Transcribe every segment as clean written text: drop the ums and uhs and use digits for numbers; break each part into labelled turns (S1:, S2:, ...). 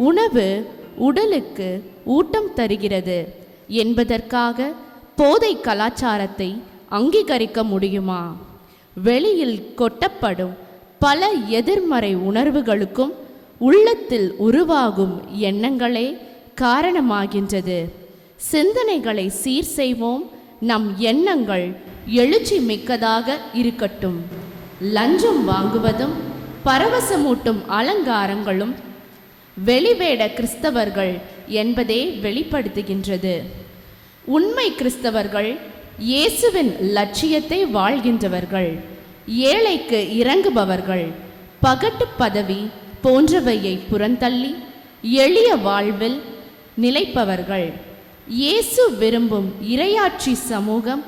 S1: உணவு உடலுக்கு ஊட்டம் தருகிறது என்பதற்காக போதை கலாச்சாரத்தை அங்கீகரிக்க முடியுமா? வெளியில் கொட்டப்படும் பல எதிர்மறை உணர்வுகளுக்கும் உள்ளத்தில் உருவாகும் எண்ணங்களே காரணமாகின்றது. சிந்தனைகளை சீர் செய்வோம். நம் எண்ணங்கள் எழுச்சி மிக்கதாக இருக்கட்டும். லஞ்சம் வாங்குவதும் பரவசமூட்டும் அலங்காரங்களும் வெளிவேட கிறிஸ்தவர்கள் என்பதே வெளிப்படுத்துகின்றது. உண்மை கிறிஸ்தவர்கள் இயேசுவின் லட்சியத்தை வாழ்கின்றவர்கள், ஏழைக்கு இறங்குபவர்கள், பகட்டு பதவி போன்றவையை புறந்தள்ளி எளிய வாழ்வில் நிலைப்பவர்கள். இயேசு விரும்பும் இறையாட்சி சமூகம்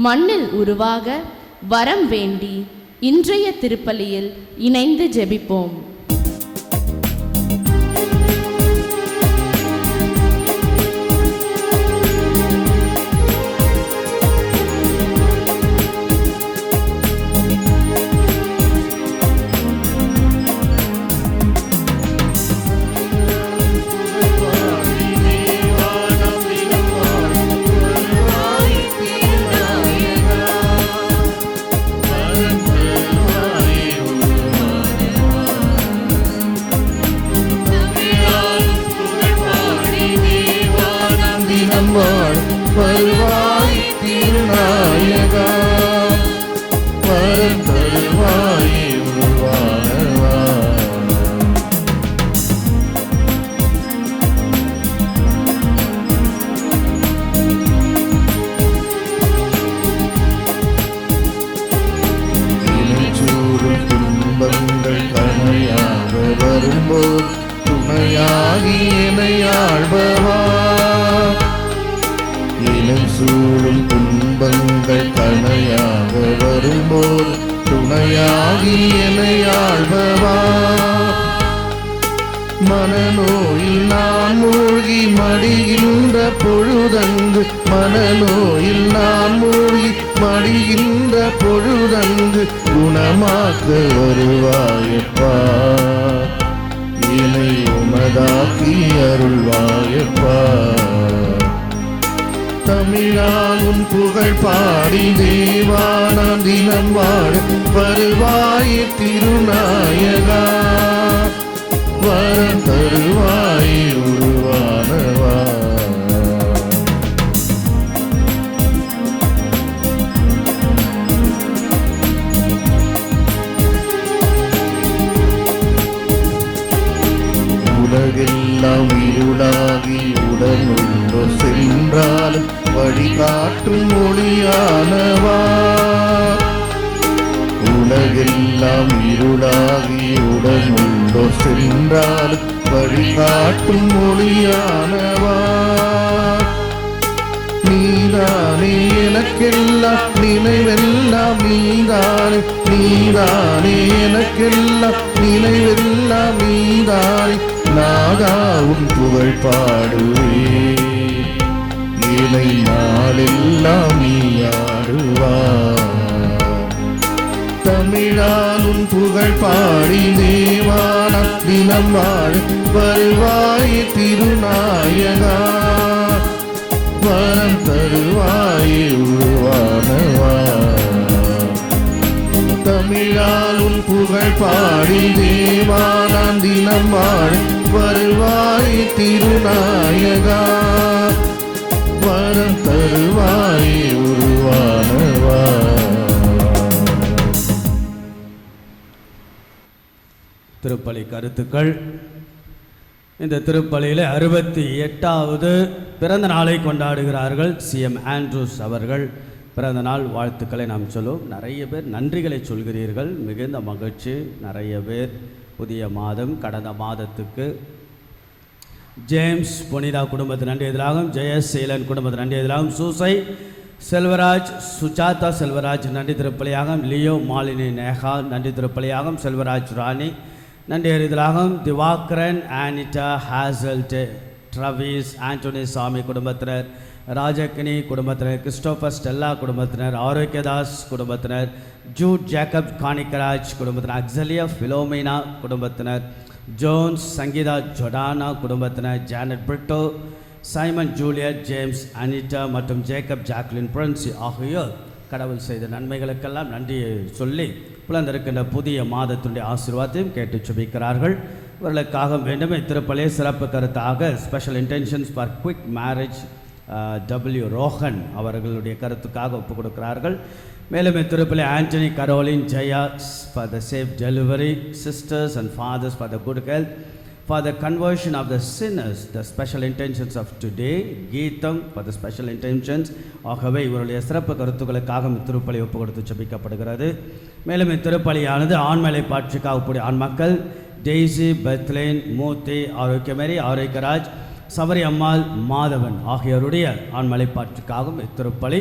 S1: மண்ணில் உருவாக வரம் வேண்டி இன்றைய திருப்பலியில் இணைந்து ஜெபிப்போம்.
S2: மனநோயில் நான் மூழ்கி மடிகின்ற பொழுதங்கு, மனநோயில் நான் மூழ்கி மடிகின்ற பொழுதங்கு குணமாக்க வருவாயப்பா, என்னை உமதாக்கி அருள்வாயப்பா. தமிழால் உன் புகழ் பாடி தேவானாம் தினம் வாழ வருவாய திருநாயகா, வரம் தருவாய் உருவானவா. உலகெல்லாம் இருளாகி உடனுள்ளோ சென்றால் வழிகாட்டும் மொழியானவா, உலகெல்லாம் இருளாகி உடனுள்ளோ சென்றால் வழிகாட்டும் மொழியானவா. நீதானே எனக்கெல்லாம் நினைவெல்லாம், நீதானே நீதானே எனக்கெல்லாம் நினைவெல்லாம், நீதானே நாதாவும் புகழ் பாடுவே, இலை நாளெல்லாம் நீ ஆடுவார். தமிழாலும் புகழ் பாடி தேவானாம் தினம் வாழ வருவாய் திருநாயகா, வரம் தருவாய் உருவானவா. தமிழாலும் புகழ் பாடி தேவானாம் தினம் வாழ வருவாய் திருநாயகா, வரம் தருவாய் உருவானவா.
S3: திருப்பலி கருத்துக்கள். இந்த திருப்பலியில் 68வது பிறந்த நாளை கொண்டாடுகிறார்கள் CM ஆண்ட்ரூஸ் அவர்கள். பிறந்த நாள் வாழ்த்துக்களை நாம் சொல்லுவோம். நிறைய பேர் நன்றிகளை சொல்கிறீர்கள், மிகுந்த மகிழ்ச்சி. நிறைய பேர் புதிய மாதம், கடந்த மாதத்துக்கு ஜேம்ஸ் புனிதா குடும்பத்து நன்றி எதிராகும், ஜெயசீலன் குடும்பத்து நன்றி எதிராகும், சூசை செல்வராஜ், சுஜாதா செல்வராஜ் நன்றி திருப்பலியாகும், லியோ மாலினி நேஹா நன்றி திருப்பலியாகும், செல்வராஜ் ராணி நன்றி எதிராகும், திவாகரன், ஆனிட்டா, ஹாசல்ட், ட்ரவிஸ், ஆண்டோனி சாமி குடும்பத்தினர், ராஜகினி குடும்பத்தினர், கிறிஸ்டோபர் ஸ்டெல்லா குடும்பத்தினர், ஆரோக்கியதாஸ் குடும்பத்தினர், ஜூட் ஜேக்கப் காணிக்கராஜ் குடும்பத்தினர், அக்ஸலியா ஃபிலோமினா குடும்பத்தினர், ஜோன்ஸ், சங்கீதா ஜொடானா குடும்பத்தினர், Janet Brito, Simon Juliet, James, Anita மற்றும் ஜேக்கப் ஜாக்லின் பிரின்சி ஆகியோர் கடவுள் செய்த நன்மைகளுக்கெல்லாம் நன்றியை சொல்லி புலந்திருக்கின்ற புதிய மாதத்துடைய ஆசீர்வாதத்தையும் கேட்டு சுபிக்கிறார்கள். இவர்களுக்காக வேண்டும் திருப்பலே சிறப்பு கருத்தாக special intentions for quick marriage W. Rohan அவர்களுடைய கருத்துக்காக ஒப்புக் கொடுக்கிறார்கள். மேலும் திருப்பலே Antony, Caroline, Jaya for the safe delivery, sisters and fathers for the good health, for the conversion of the sinners, the special intentions of today, கீதம் for the special intentions. ஆகவே இவருடைய சிறப்பு கருத்துக்களுக்காக திருப்பலி ஒப்பு கொடுத்து ஜெபிக்கப்படுகிறது. மேலும் இத்திருப்பலியானது ஆண்மலை பாட்சிக்காக கூடிய ஆண் மக்கள் டெய்ஸி, பெத்லேன், மூர்த்தி, ஆரோக்கியமேரி, ஆரோக்கியராஜ், சபரி அம்மாள், மாதவன் ஆகியோருடைய ஆண்மலை பாட்சிக்காகவும் இத்திருப்பலி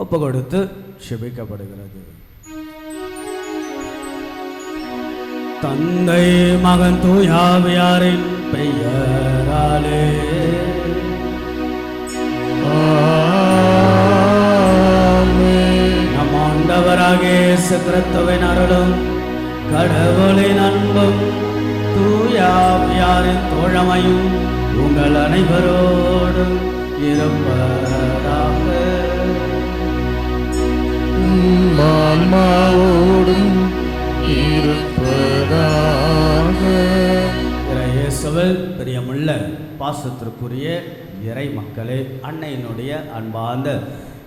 S3: ஒப்பு கொடுத்து ஜெபிக்கப்படுகிறது. தந்தை, மகன், தூயாவியாரின் பெயராலே நம் ஆண்டவராகிய இயேசு கிறிஸ்துவின் அருளும் கடவுளின் அன்பும் தூயாவியாரின் தோழமையும் உங்கள் அனைவரோடும் இருப்பதாக.
S2: ஆன்மாவோடும்
S3: இயேசுவில் பிரியமுள்ள பாசத்திற்குரிய இறை மக்களே, அன்னையினுடைய அன்பார்ந்த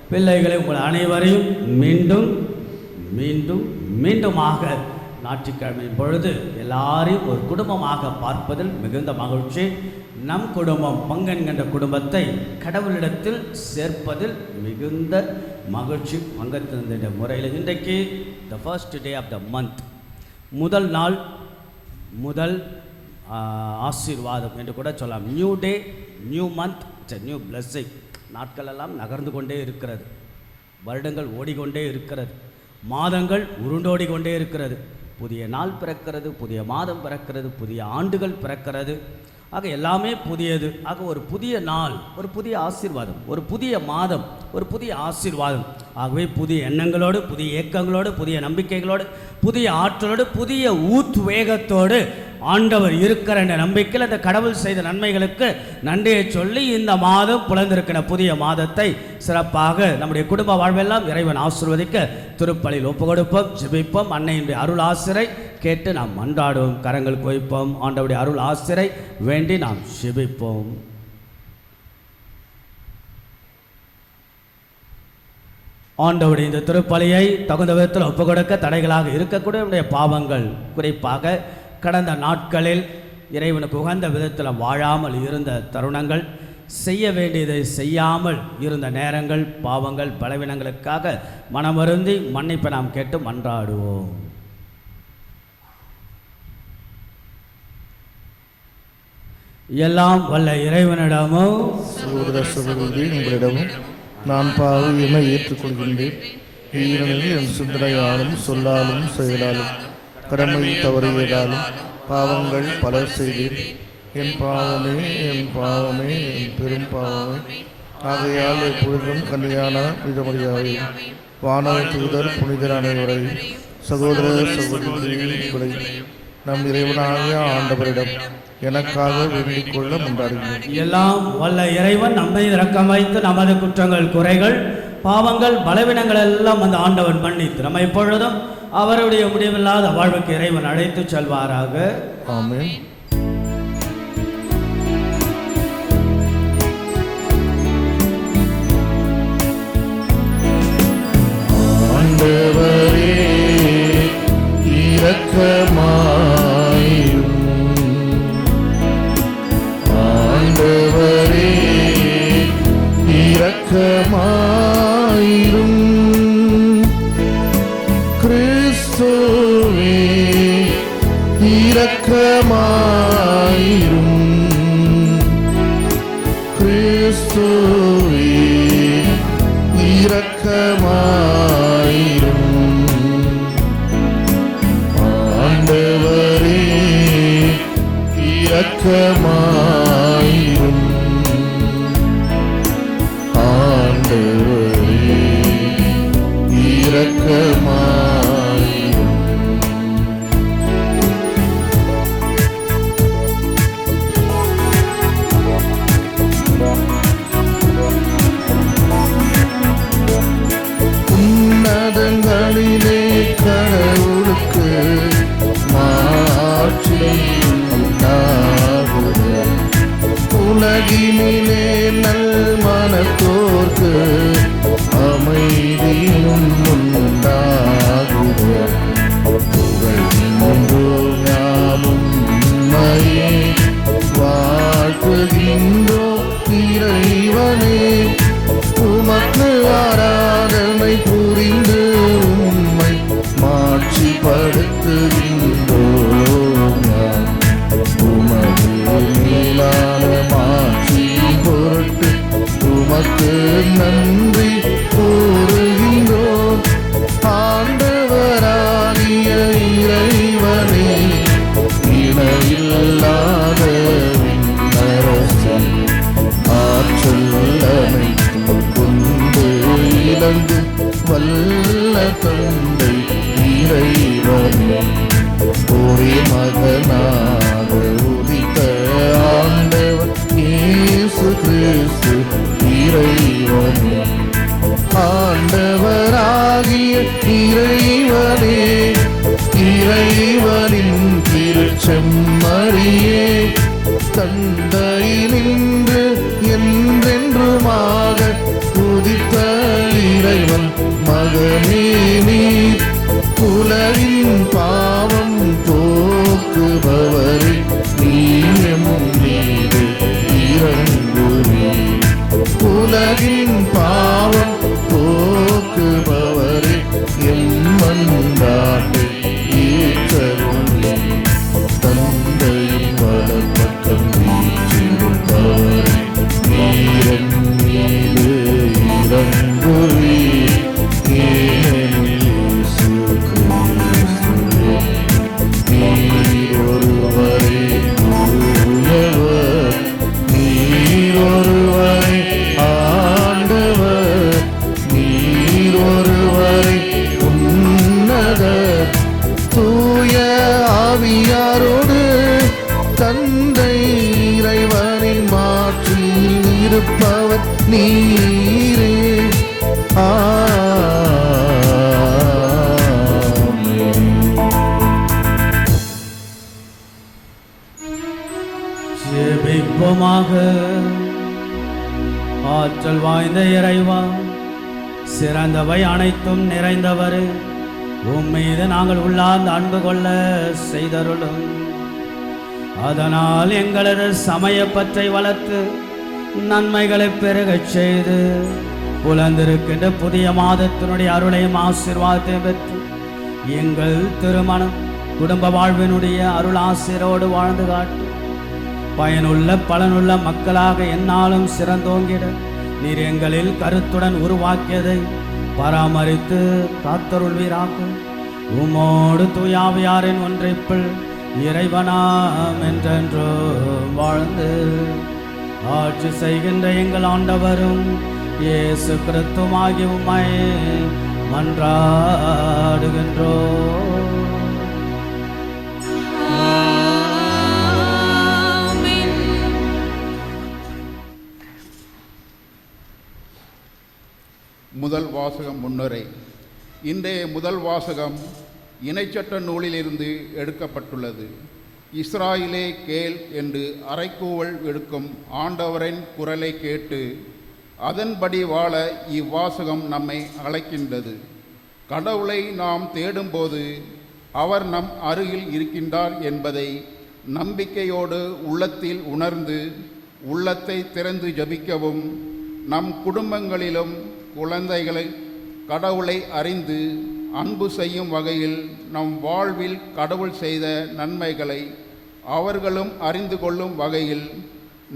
S3: பிள்ளைகளை உங்கள் அனைவரையும் மீண்டும் மீண்டும் மீண்டுமாக ஞாயிற்றுக்கிழமையின் பொழுது எல்லாரையும் ஒரு குடும்பமாக பார்ப்பதில் மிகுந்த மகிழ்ச்சி. நம் குடும்பம் பங்கென்கின்ற குடும்பத்தை கடவுளிடத்தில் சேர்ப்பதில் மிகுந்த மகிழ்ச்சி பங்கெடுத்த முறையில் இன்றைக்கு the first day of the month, முதல் நாள், முதல் ஆசீர்வாதம் என்று கூட சொல்லலாம். New day, new month, it's a new blessing. நாட்கள் எல்லாம் நகர்ந்து கொண்டே இருக்கிறது, வருடங்கள் ஓடிக்கொண்டே இருக்கிறது, மாதங்கள் உருண்டோடி கொண்டே இருக்கிறது. புதிய நாள் பிறக்கிறது, புதிய மாதம் பிறக்கிறது, புதிய ஆண்டுகள் பிறக்கிறது. ஆக எல்லாமே புதியது. ஆக ஒரு புதிய நாள், ஒரு புதிய ஆசீர்வாதம், ஒரு புதிய மாதம், ஒரு புதிய ஆசீர்வாதம். ஆகவே புதிய எண்ணங்களோடு, புதிய இயக்கங்களோடு, புதிய நம்பிக்கைகளோடு, புதிய ஆற்றலோடு, புதிய வேகத்தோடு ஆண்டவர் இருக்கிற என்ற நம்பிக்கையில் அந்த கடவுள் செய்த நன்மைகளுக்கு நன்றியை சொல்லி இந்த மாதம் புலந்திருக்கிற புதிய மாதத்தை சிறப்பாக நம்முடைய குடும்ப வாழ்வெல்லாம் இறைவன் ஆசீர்வதிக்க திருப்பலியில் ஒப்பு கொடுப்போம், ஜெபிப்போம். அன்னையினுடைய அருள் ஆசிரை கேட்டு நாம் மன்றாடுவோம், கரங்கள் குவிப்போம். ஆண்டவருடைய அருள் ஆசிரை வேண்டி நாம் ஜெபிப்போம். ஆண்டவருடைய இந்த திருப்பலியை தகுந்த விதத்தில் ஒப்பு கொடுக்க தடைகளாக இருக்கக்கூடிய பாவங்கள், குறிப்பாக கடந்த நாட்களில் இறைவனுக்கு உகந்த விதத்தில் வாழாமல் இருந்த தருணங்கள், செய்ய வேண்டியதை செய்யாமல் இருந்த நேரங்கள், பாவங்கள், பலவீனங்களுக்காக மனமருந்தி மன்னிப்பை நாம் கேட்டு மன்றாடுவோம். எல்லாம் வல்ல இறைவனிடமும்
S2: சகோதர சகோதரி உங்களிடமும் நான் பாவியமை ஏற்றுக்கொள்கின்றேன். ஈரனில் என் சிந்தனையாலும் சொல்லாலும் செயலாலும் கடமை தவறியதாலும் பாவங்கள் பல செய்தேன். என் பாவமே, என் பாவமே, என் பெரும் பாவமே. ஆகையால் எப்பொழுதும் கல்யாண விதமறியாவையும் வானவ தூதர் புனிதர் அனைவரையும் சகோதர சகோதரிகளையும் நம் இறைவனாகிய ஆண்டவரிடம் எனக்காக வேண்டிக் கொள்ள முன்பாடுகிறேன்.
S3: எல்லாம் வல்ல இறைவன் நம்மை இரக்கம் வைத்து நமது குற்றங்கள், குறைகள், பாவங்கள், பலவீனங்கள் எல்லாம் அந்த ஆண்டவன் மன்னித்து நம்ம எப்பொழுதும் அவருடைய முடிவில்லாத வாழ்வுக்கு இறைவன் அழைத்து செல்வாராக.
S2: ஆமென். ஆண்டவரே இரக்கமாயிரும். ஆண்டவரே இரக்கமாயிரும். கிறிஸ்துவே இரக்கமாயிரும். கிறிஸ்துவே இரக்கமாயிரும். ஆண்டவரே இரக்கமாயிரும். ஆண்டவரே இரக்கமாயிரும். மாட்சிப்படுத்துகின்றோம். உமது மேலான மாட்சி பொருட்டு உமக்கு நன்றி கூறுகின்றோம். ஆண்டவராகிய இறைவனே, இணையில்லாத விண்ணரசே, ஆற்றல் அனைத்தும் கொண்டு இழந்து வல்ல தந்தை இறைவனே, ஒரே மகனாக உதித்த ஆண்டவர் இயேசு கிறிஸ்து இறைவனே, ஆண்டவராகிய இறைவனே, இறைவனின் திருச்செம்மறியே, தந்தையினின்று என்றென்றுமாக உதித்த இறைவன் மகனே நீர், உலகின் பாவம் போக்குபவரே, நீர் எம் மீது இறங்குவீர். உலகின் பாவம் போக்குபவரே, எம் மன்றாட்டை ஏற்றருளீர். தந்தையின் வலப்பக்கம் வீற்றிருப்பவரே, நீர் எம் மீது இறங்குவீர். ஏனெனில் இயேசு கிறிஸ்துவே, நீர் ஒருவரே தூயவர், நீர் ஒருவரே ஆண்டவர், நீர் ஒருவரே உன்னதர், தூய ஆவியாரோடு தந்தை இறைவனின் மாட்சியில் இருப்பவர் நீரே.
S3: ஜெபிப்போமாக. ஆற்றல் வாய்ந்த இறைவா, சிறந்தவை அனைத்தும் நிறைந்தவர், உம்மீது நாங்கள் உள்ளார்ந்த அன்பு கொள்ள செய்தருளும். அதனால் எங்களது சமயப்பற்றை வளர்த்து நன்மைகளை பெருகச் செய்து புலந்திருக்கின்ற புதிய மாதத்தினுடைய அருளையும் ஆசீர்வாதத்தையும் பெற்று எங்கள் திருமணம் குடும்ப வாழ்வினுடைய அருள் ஆசிரோடு வாழ்ந்து காட்டு பயனுள்ள பலனுள்ள மக்களாக எந்நாளும் சிறந்தோங்கிட நீர் எங்களில் கருத்துடன் உருவாக்கியதை பராமரித்து காத்தருள்வீராக. உமோடு தூயாவியாரின் ஒன்றைப்பில் இறைவனாம் என்றென்றோ வாழ்ந்து ஆட்சி செய்கின்ற எங்கள் ஆண்டவரும் இயேசு கிறிஸ்துவாகிய உம்மை மன்றாடுகின்றோம்.
S4: முதல் வாசகம் முன்னுரை. இன்றைய முதல் வாசகம் இணைச்சட்ட நூலிலிருந்து எடுக்கப்பட்டுள்ளது. இஸ்ராயிலே கேள் என்று அறைக்கூவல் விடுக்கும் ஆண்டவரின் குரலை கேட்டு அதன்படி வாழ இவ்வாசகம் நம்மை அழைக்கின்றது. கடவுளை நாம் தேடும்போது அவர் நம் அருகில் இருக்கின்றார் என்பதை நம்பிக்கையோடு உள்ளத்தில் உணர்ந்து உள்ளத்தை திறந்து ஜபிக்கவும், நம் குடும்பங்களிலும் குழந்தைகளை கடவுளை அறிந்து அன்பு செய்யும் வகையில் நம் வாழ்வில் கடவுள் செய்த நன்மைகளை அவர்களும் அறிந்து கொள்ளும் வகையில்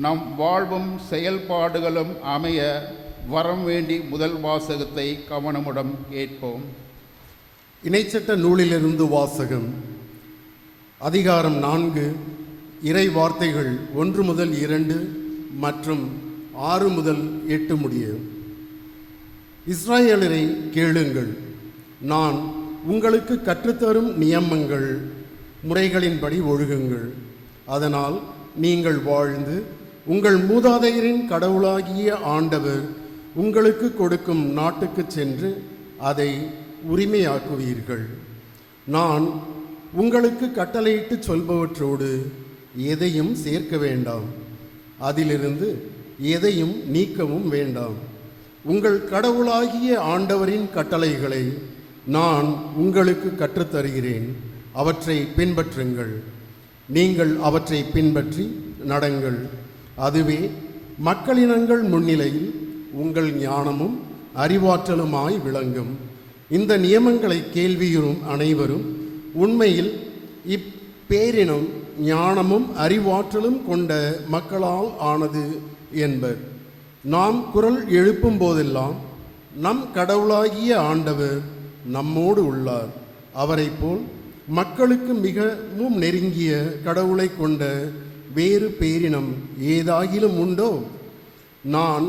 S4: நம் வாழ்வும் செயல்பாடுகளும் அமைய வரம் வேண்டி முதல் வாசகத்தை கவனமுடன் கேட்போம்.
S5: இணைச்சட்ட நூலிலிருந்து வாசகம். அதிகாரம் 4, இறை வார்த்தைகள் 1 முதல் 2 மற்றும் 6 முதல் 8 முடிய. இஸ்ராயேலரை கேளுங்கள், நான் உங்களுக்கு கற்றுத்தரும் நியமங்கள் முறைகளின்படி ஒழுகுங்கள். அதனால் நீங்கள் வாழ்ந்து உங்கள் மூதாதையரின் கடவுளாகிய ஆண்டவர் உங்களுக்கு கொடுக்கும் நாட்டுக்கு சென்று அதை உரிமையாக்குவீர்கள். நான் உங்களுக்கு கட்டளையிட்டு சொல்பவற்றோடு எதையும் சேர்க்க வேண்டாம், அதிலிருந்து எதையும் நீக்கவும் வேண்டாம். உங்கள் கடவுளாகிய ஆண்டவரின் கட்டளைகளை நான் உங்களுக்கு கற்றுத்தருகிறேன், அவற்றை பின்பற்றுங்கள். நீங்கள் அவற்றை பின்பற்றி நடங்கள். அதுவே மக்களினங்கள் முன்னிலையில் உங்கள் ஞானமும் அறிவாற்றலுமாய் விளங்கும். இந்த நியமங்களை கேள்வியுறும் அனைவரும் உண்மையில் இப்பேரினம் ஞானமும் அறிவாற்றலும் கொண்ட மக்களால் ஆனது என்பர். நாம் குரல் எழுப்பும் போதெல்லாம் நம் கடவுளாகிய ஆண்டவர் நம்மோடு உள்ளார், அவரைப் போல் மக்களுக்கு மிகவும் நெருங்கிய கடவுளை கொண்ட வேறு பேரினம் ஏதாகிலும் உண்டோ? நான்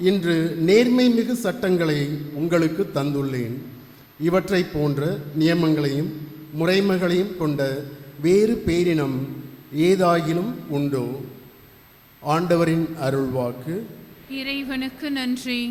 S5: இன்று நேர்மை மிகு சட்டங்களை உங்களுக்கு தந்துள்ளேன். இவற்றை போன்ற நியமங்களையும் முறைமைகளையும் கொண்ட வேறு பேரினம் ஏதாகிலும் உண்டோ? ஆண்டவரின் அருள்வாக்கு.
S6: இறைவனுக்கு நன்றி.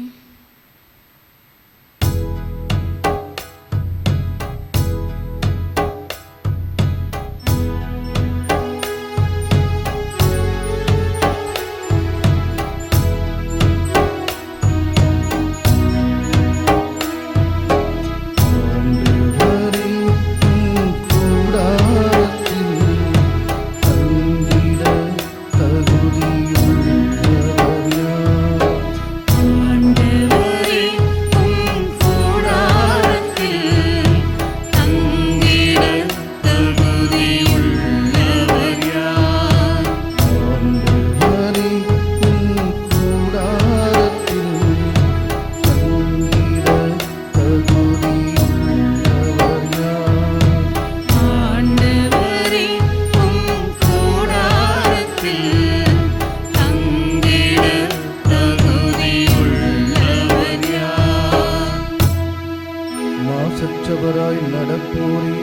S2: மாசற்றவராய் நடப்போரே,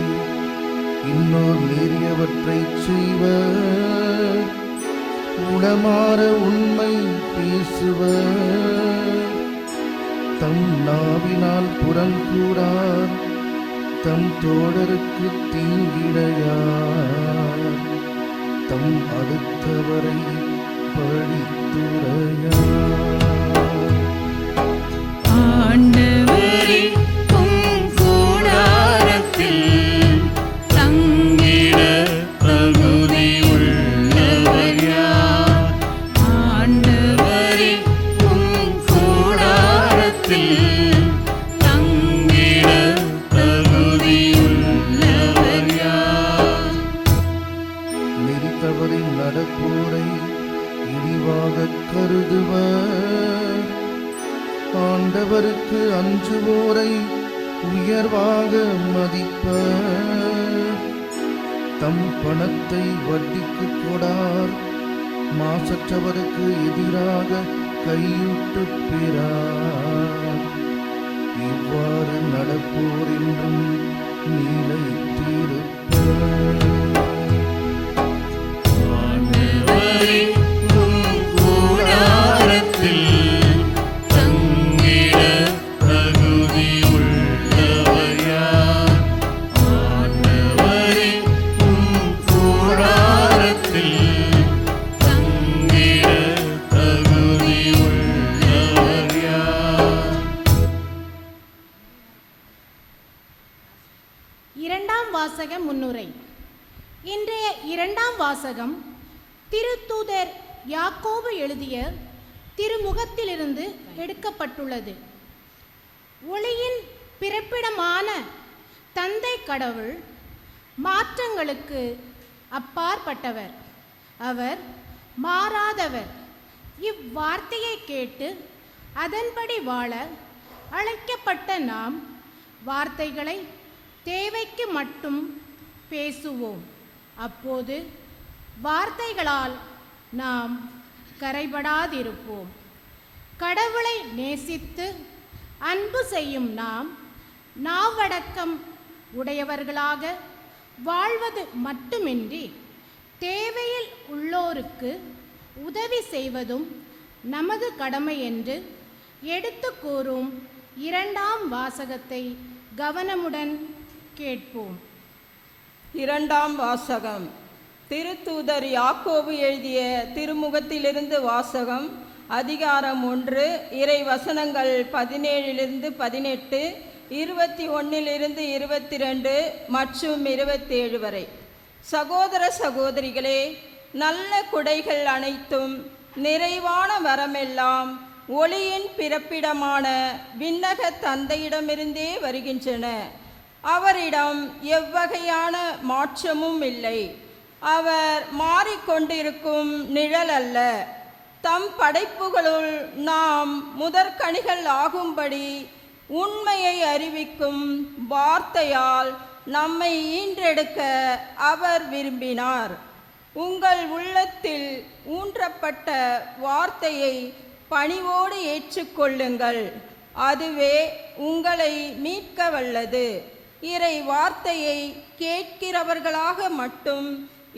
S2: இன்னோர் மீறியவற்றைச் செய்வர், உளமாற உண்மை பேசுவர், தம் நாவினால் புறங்கூறார், தம் தோழருக்கு தீங்கிழையார், தம் அடுத்தவரை பழித்துரையார்.
S6: ஆண்டவரே, உம் கூடாரத்தில் தங்கிட தகுதியுள்ளவர் யார்? ஆண்டவரே, உம் கூடாரத்தில் தங்கிட தகுதியுள்ளவர் யார்?
S2: நெறி தவறி நடப்போரை இழிவாகக் கருதுவர், ஆண்டவருக்கு அஞ்சுவோரை உயர்வாக மதிப்பர், தம் பணத்தை வட்டிக்கு கொடார், மாசற்றவருக்கு எதிராக கையூட்டுப் பெறார். இவ்வாறு நடப்போர் என்றும் நிலைத்திருப்பர்.
S6: ஆண்டவரே, உம் கூடாரத்தில் தங்கிட தகுதியுள்ளவர் யார்? ஆண்டவரே, உம் கூடாரத்தில் தங்கிட தகுதியுள்ளவர் யார்?
S7: இரண்டாம் வாசக முன்னுரை. இன்றைய இரண்டாம் வாசகம் திருத்தூதர் யாக்கோபு எழுதிய திருமுகத்திலிருந்து எடுக்கப்பட்டுள்ளது. ஒளியின் பிறப்பிடமான தந்தை கடவுள் மாற்றங்களுக்கு அப்பாற்பட்டவர், அவர் மாறாதவர். இவ்வார்த்தையை கேட்டு அதன்படி வாழ அழைக்கப்பட்ட நாம் வார்த்தைகளை தேவைக்கு மட்டும் பேசுவோம். அப்போது வார்த்தைகளால் நாம் கரைபடாதிருப்போம். கடவுளை நேசித்து அன்பு செய்யும் நாம் நாவடக்கம் உடையவர்களாக வாழ்வது மட்டுமின்றி தேவையில் உள்ளோருக்கு உதவி செய்வதும் நமது கடமை என்று எடுத்து கூறும் இரண்டாம் வாசகத்தை கவனமுடன் கேட்போம்.
S8: இரண்டாம் வாசகம். திருத்தூதர் யாக்கோபு எழுதிய திருமுகத்திலிருந்து வாசகம். அதிகாரம் 1, இறை வசனங்கள் 17 18, 21 22 மற்றும் 27 வரை. சகோதர சகோதரிகளே, நல்ல குடைகள் அனைத்தும் நிறைவான வரமெல்லாம் ஒளியின் பிறப்பிடமான விண்ணக தந்தையிடமிருந்தே வருகின்றன. அவரிடம் எவ்வகையான மாற்றமும் இல்லை. அவர் மாறிக்கொண்டிருக்கும் நிழல் அல்ல. தம் படைப்புகளுள் நாம் முதற்கனிகள் ஆகும்படி உண்மையை அறிவிக்கும் வார்த்தையால் நம்மை ஈன்றெடுக்க அவர் விரும்பினார். உங்கள் உள்ளத்தில் ஊன்றப்பட்ட வார்த்தையை பணிவோடு ஏற்றுக்கொள்ளுங்கள். அதுவே உங்களை மீட்க வல்லது. இறை வார்த்தையை கேட்கிறவர்களாக மட்டும்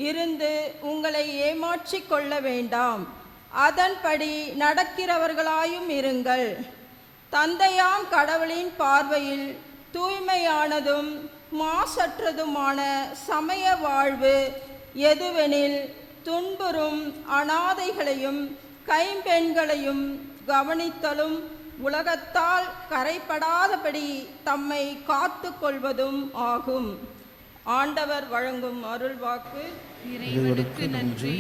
S8: இருந்து உங்களை ஏமாற்றிக் கொள்ள வேண்டாம். அதன்படி நடக்கிறவர்களாயும் இருங்கள். தந்தையாம் கடவுளின் பார்வையில் தூய்மையானதும் மாசற்றதுமான சமய வாழ்வு எதுவெனில் துன்புறும் அனாதைகளையும் கைம்பெண்களையும் கவனித்தலும் உலகத்தால் கரைபடாதபடி தம்மை காத்து கொள்வதும் ஆகும். ஆண்டவர் வழங்கும் அருள்வாக்கு.
S2: இறைவனுக்கு நன்றி.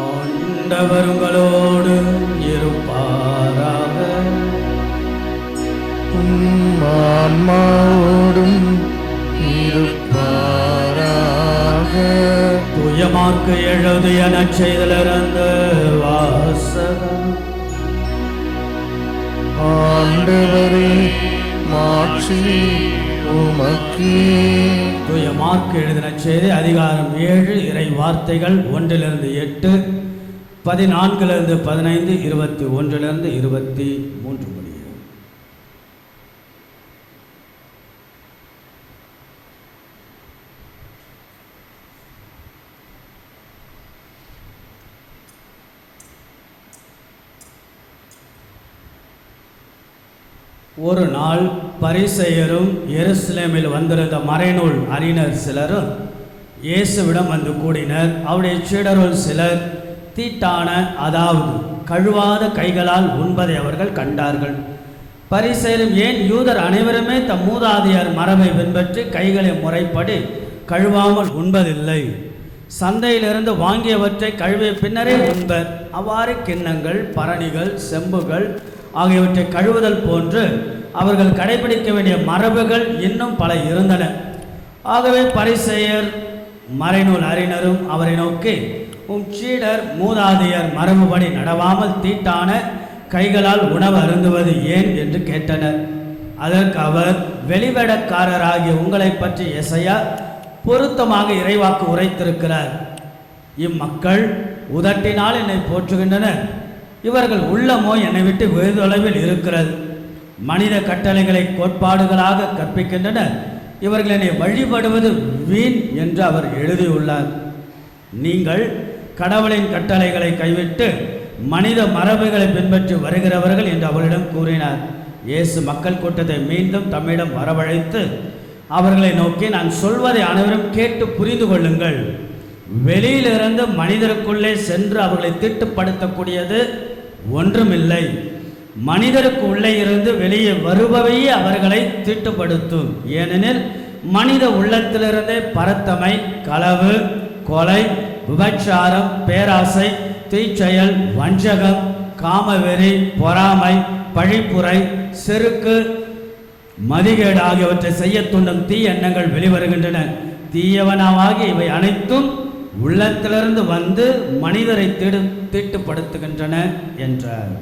S3: ஆண்டவர் உங்களோடு இருப்பாராக.
S2: ஆன்மாவோடும் இருப்பாராக.
S3: தூய மார்க்கு எழுதிய நற்செய்தியிலிருந்து வாசகம்.
S2: ஆண்டவரே மாட்சி உமக்கே.
S3: தூய மார்க்கு எழுதின செய்தி அதிகாரம் 7 இறை வார்த்தைகள் 1-8, 14-15, 21-23 முடிய. ஒரு நாள் பரிசேயரும் எருசலேமில் வந்திருந்த மறைநூல் அறிஞர் சிலரும் இயேசுவிடம் வந்து கூடினர். அவருடைய சீடருள் சிலர் தீட்டான, அதாவது கழுவாத கைகளால் உண்பதை அவர்கள் கண்டார்கள். பரிசேயரும், ஏன் யூதர் அனைவருமே தம் மூதாதையர் மரபை பின்பற்றி கைகளை முறைப்படி கழுவாமல் உண்பதில்லை? சந்தையிலிருந்து வாங்கியவற்றை கழுவிய பின்னரே உண்பர். அவ்வாறு கிண்ணங்கள், பரணிகள், செம்புகள் ஆகியவற்றை கழுவுதல் போன்று அவர்கள் கடைபிடிக்க வேண்டிய மரபுகள் இன்னும் பல இருந்தன. ஆகவே பரிசேயர் மறைநூல் அறிஞரும் அவரை நோக்கி, உம் சீடர் மூதாதையர் மரபுபடி நடவாமல் தீட்டான கைகளால் உணவு அருந்துவது ஏன் என்று கேட்டனர். அதற்கு அவர், வெளிவேடக்காரராகிய உங்களை பற்றி எசையா பொருத்தமாக இறைவாக்கு உரைத்திருக்கிறார். இம்மக்கள் உதட்டினால் என்னை போற்றுகின்றனர், இவர்கள் உள்ளமோ என்னை விட்டு வெகு தொலைவில் இருக்கிறது. மனித கட்டளைகளை கோட்பாடுகளாக கற்பிக்கின்றனர், இவர்கள் என்னை வழிபடுவது வீண் என்று அவர் எழுதியுள்ளார். நீங்கள் கடவுளின் கட்டளைகளை கைவிட்டு மனித மரபுகளை பின்பற்றி வருகிறவர்கள் என்று அவர்களிடம் கூறினார். இயேசு மக்கள் கூட்டத்தை மீண்டும் தம்மிடம் வரவழைத்து அவர்களை நோக்கி, நான் சொல்வதை அனைவரும் கேட்டு புரிந்து கொள்ளுங்கள். வெளியிலிருந்து மனிதருக்குள்ளே சென்று அவர்களை தீட்டுப்படுத்தக்கூடியது ஒன்றுமில்லை. மனிதருக்கு உள்ளே இருந்து வெளியே வருபவையே அவர்களை தீட்டுப்படுத்தும். ஏனெனில் மனித உள்ளத்திலிருந்தே பரத்தமை, களவு, கொலை, விபச்சாரம், பேராசை, தீச்செயல், வஞ்சகம், காமவெறி, பொறாமை, பழிப்புரை, செருக்கு, மதிகேடு ஆகியவற்றை செய்ய தூண்டும் தீ எண்ணங்கள் வெளிவருகின்றன. தீயவனவாகி இவை அனைத்தும் உள்ளத்திலிருந்து வந்து மனிதரை தீட்டுப்படுத்துகின்றன என்றார்.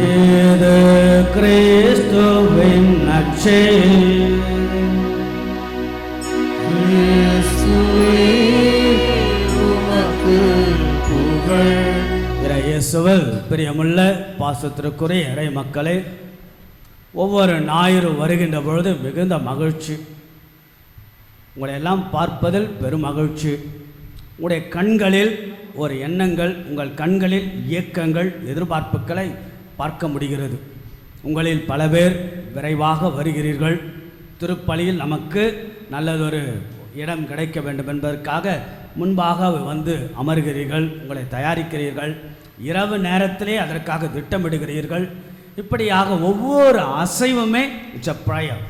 S3: இது கிறிஸ்துவின் நற்செய்தி.
S2: இயேசுவே உமக்கு புகழ்.
S3: இயேசுவில் பிரியமுள்ள பாசத்திற்குரிய இறை மக்களே, ஒவ்வொரு ஞாயிறு வருகின்ற பொழுது மிகுந்த மகிழ்ச்சி. உங்களை எல்லாம் பார்ப்பதில் பெரும் மகிழ்ச்சி. உங்களுடைய கண்களில் ஒரு எண்ணங்கள், உங்கள் கண்களில் இயக்கங்கள், எதிர்பார்ப்புகளை பார்க்க முடிகிறது. உங்களில் பல பேர் விரைவாக வருகிறீர்கள். திருப்பலியில் நமக்கு நல்லதொரு இடம் கிடைக்க வேண்டும் என்பதற்காக முன்பாக வந்து அமர்கிறீர்கள், உங்களை தயாரிக்கிறீர்கள், இரவு நேரத்திலே அதற்காக திட்டமிடுகிறீர்கள். இப்படியாக ஒவ்வொரு அசைவுமே இட்ஸ் அ ப்ரேயர்.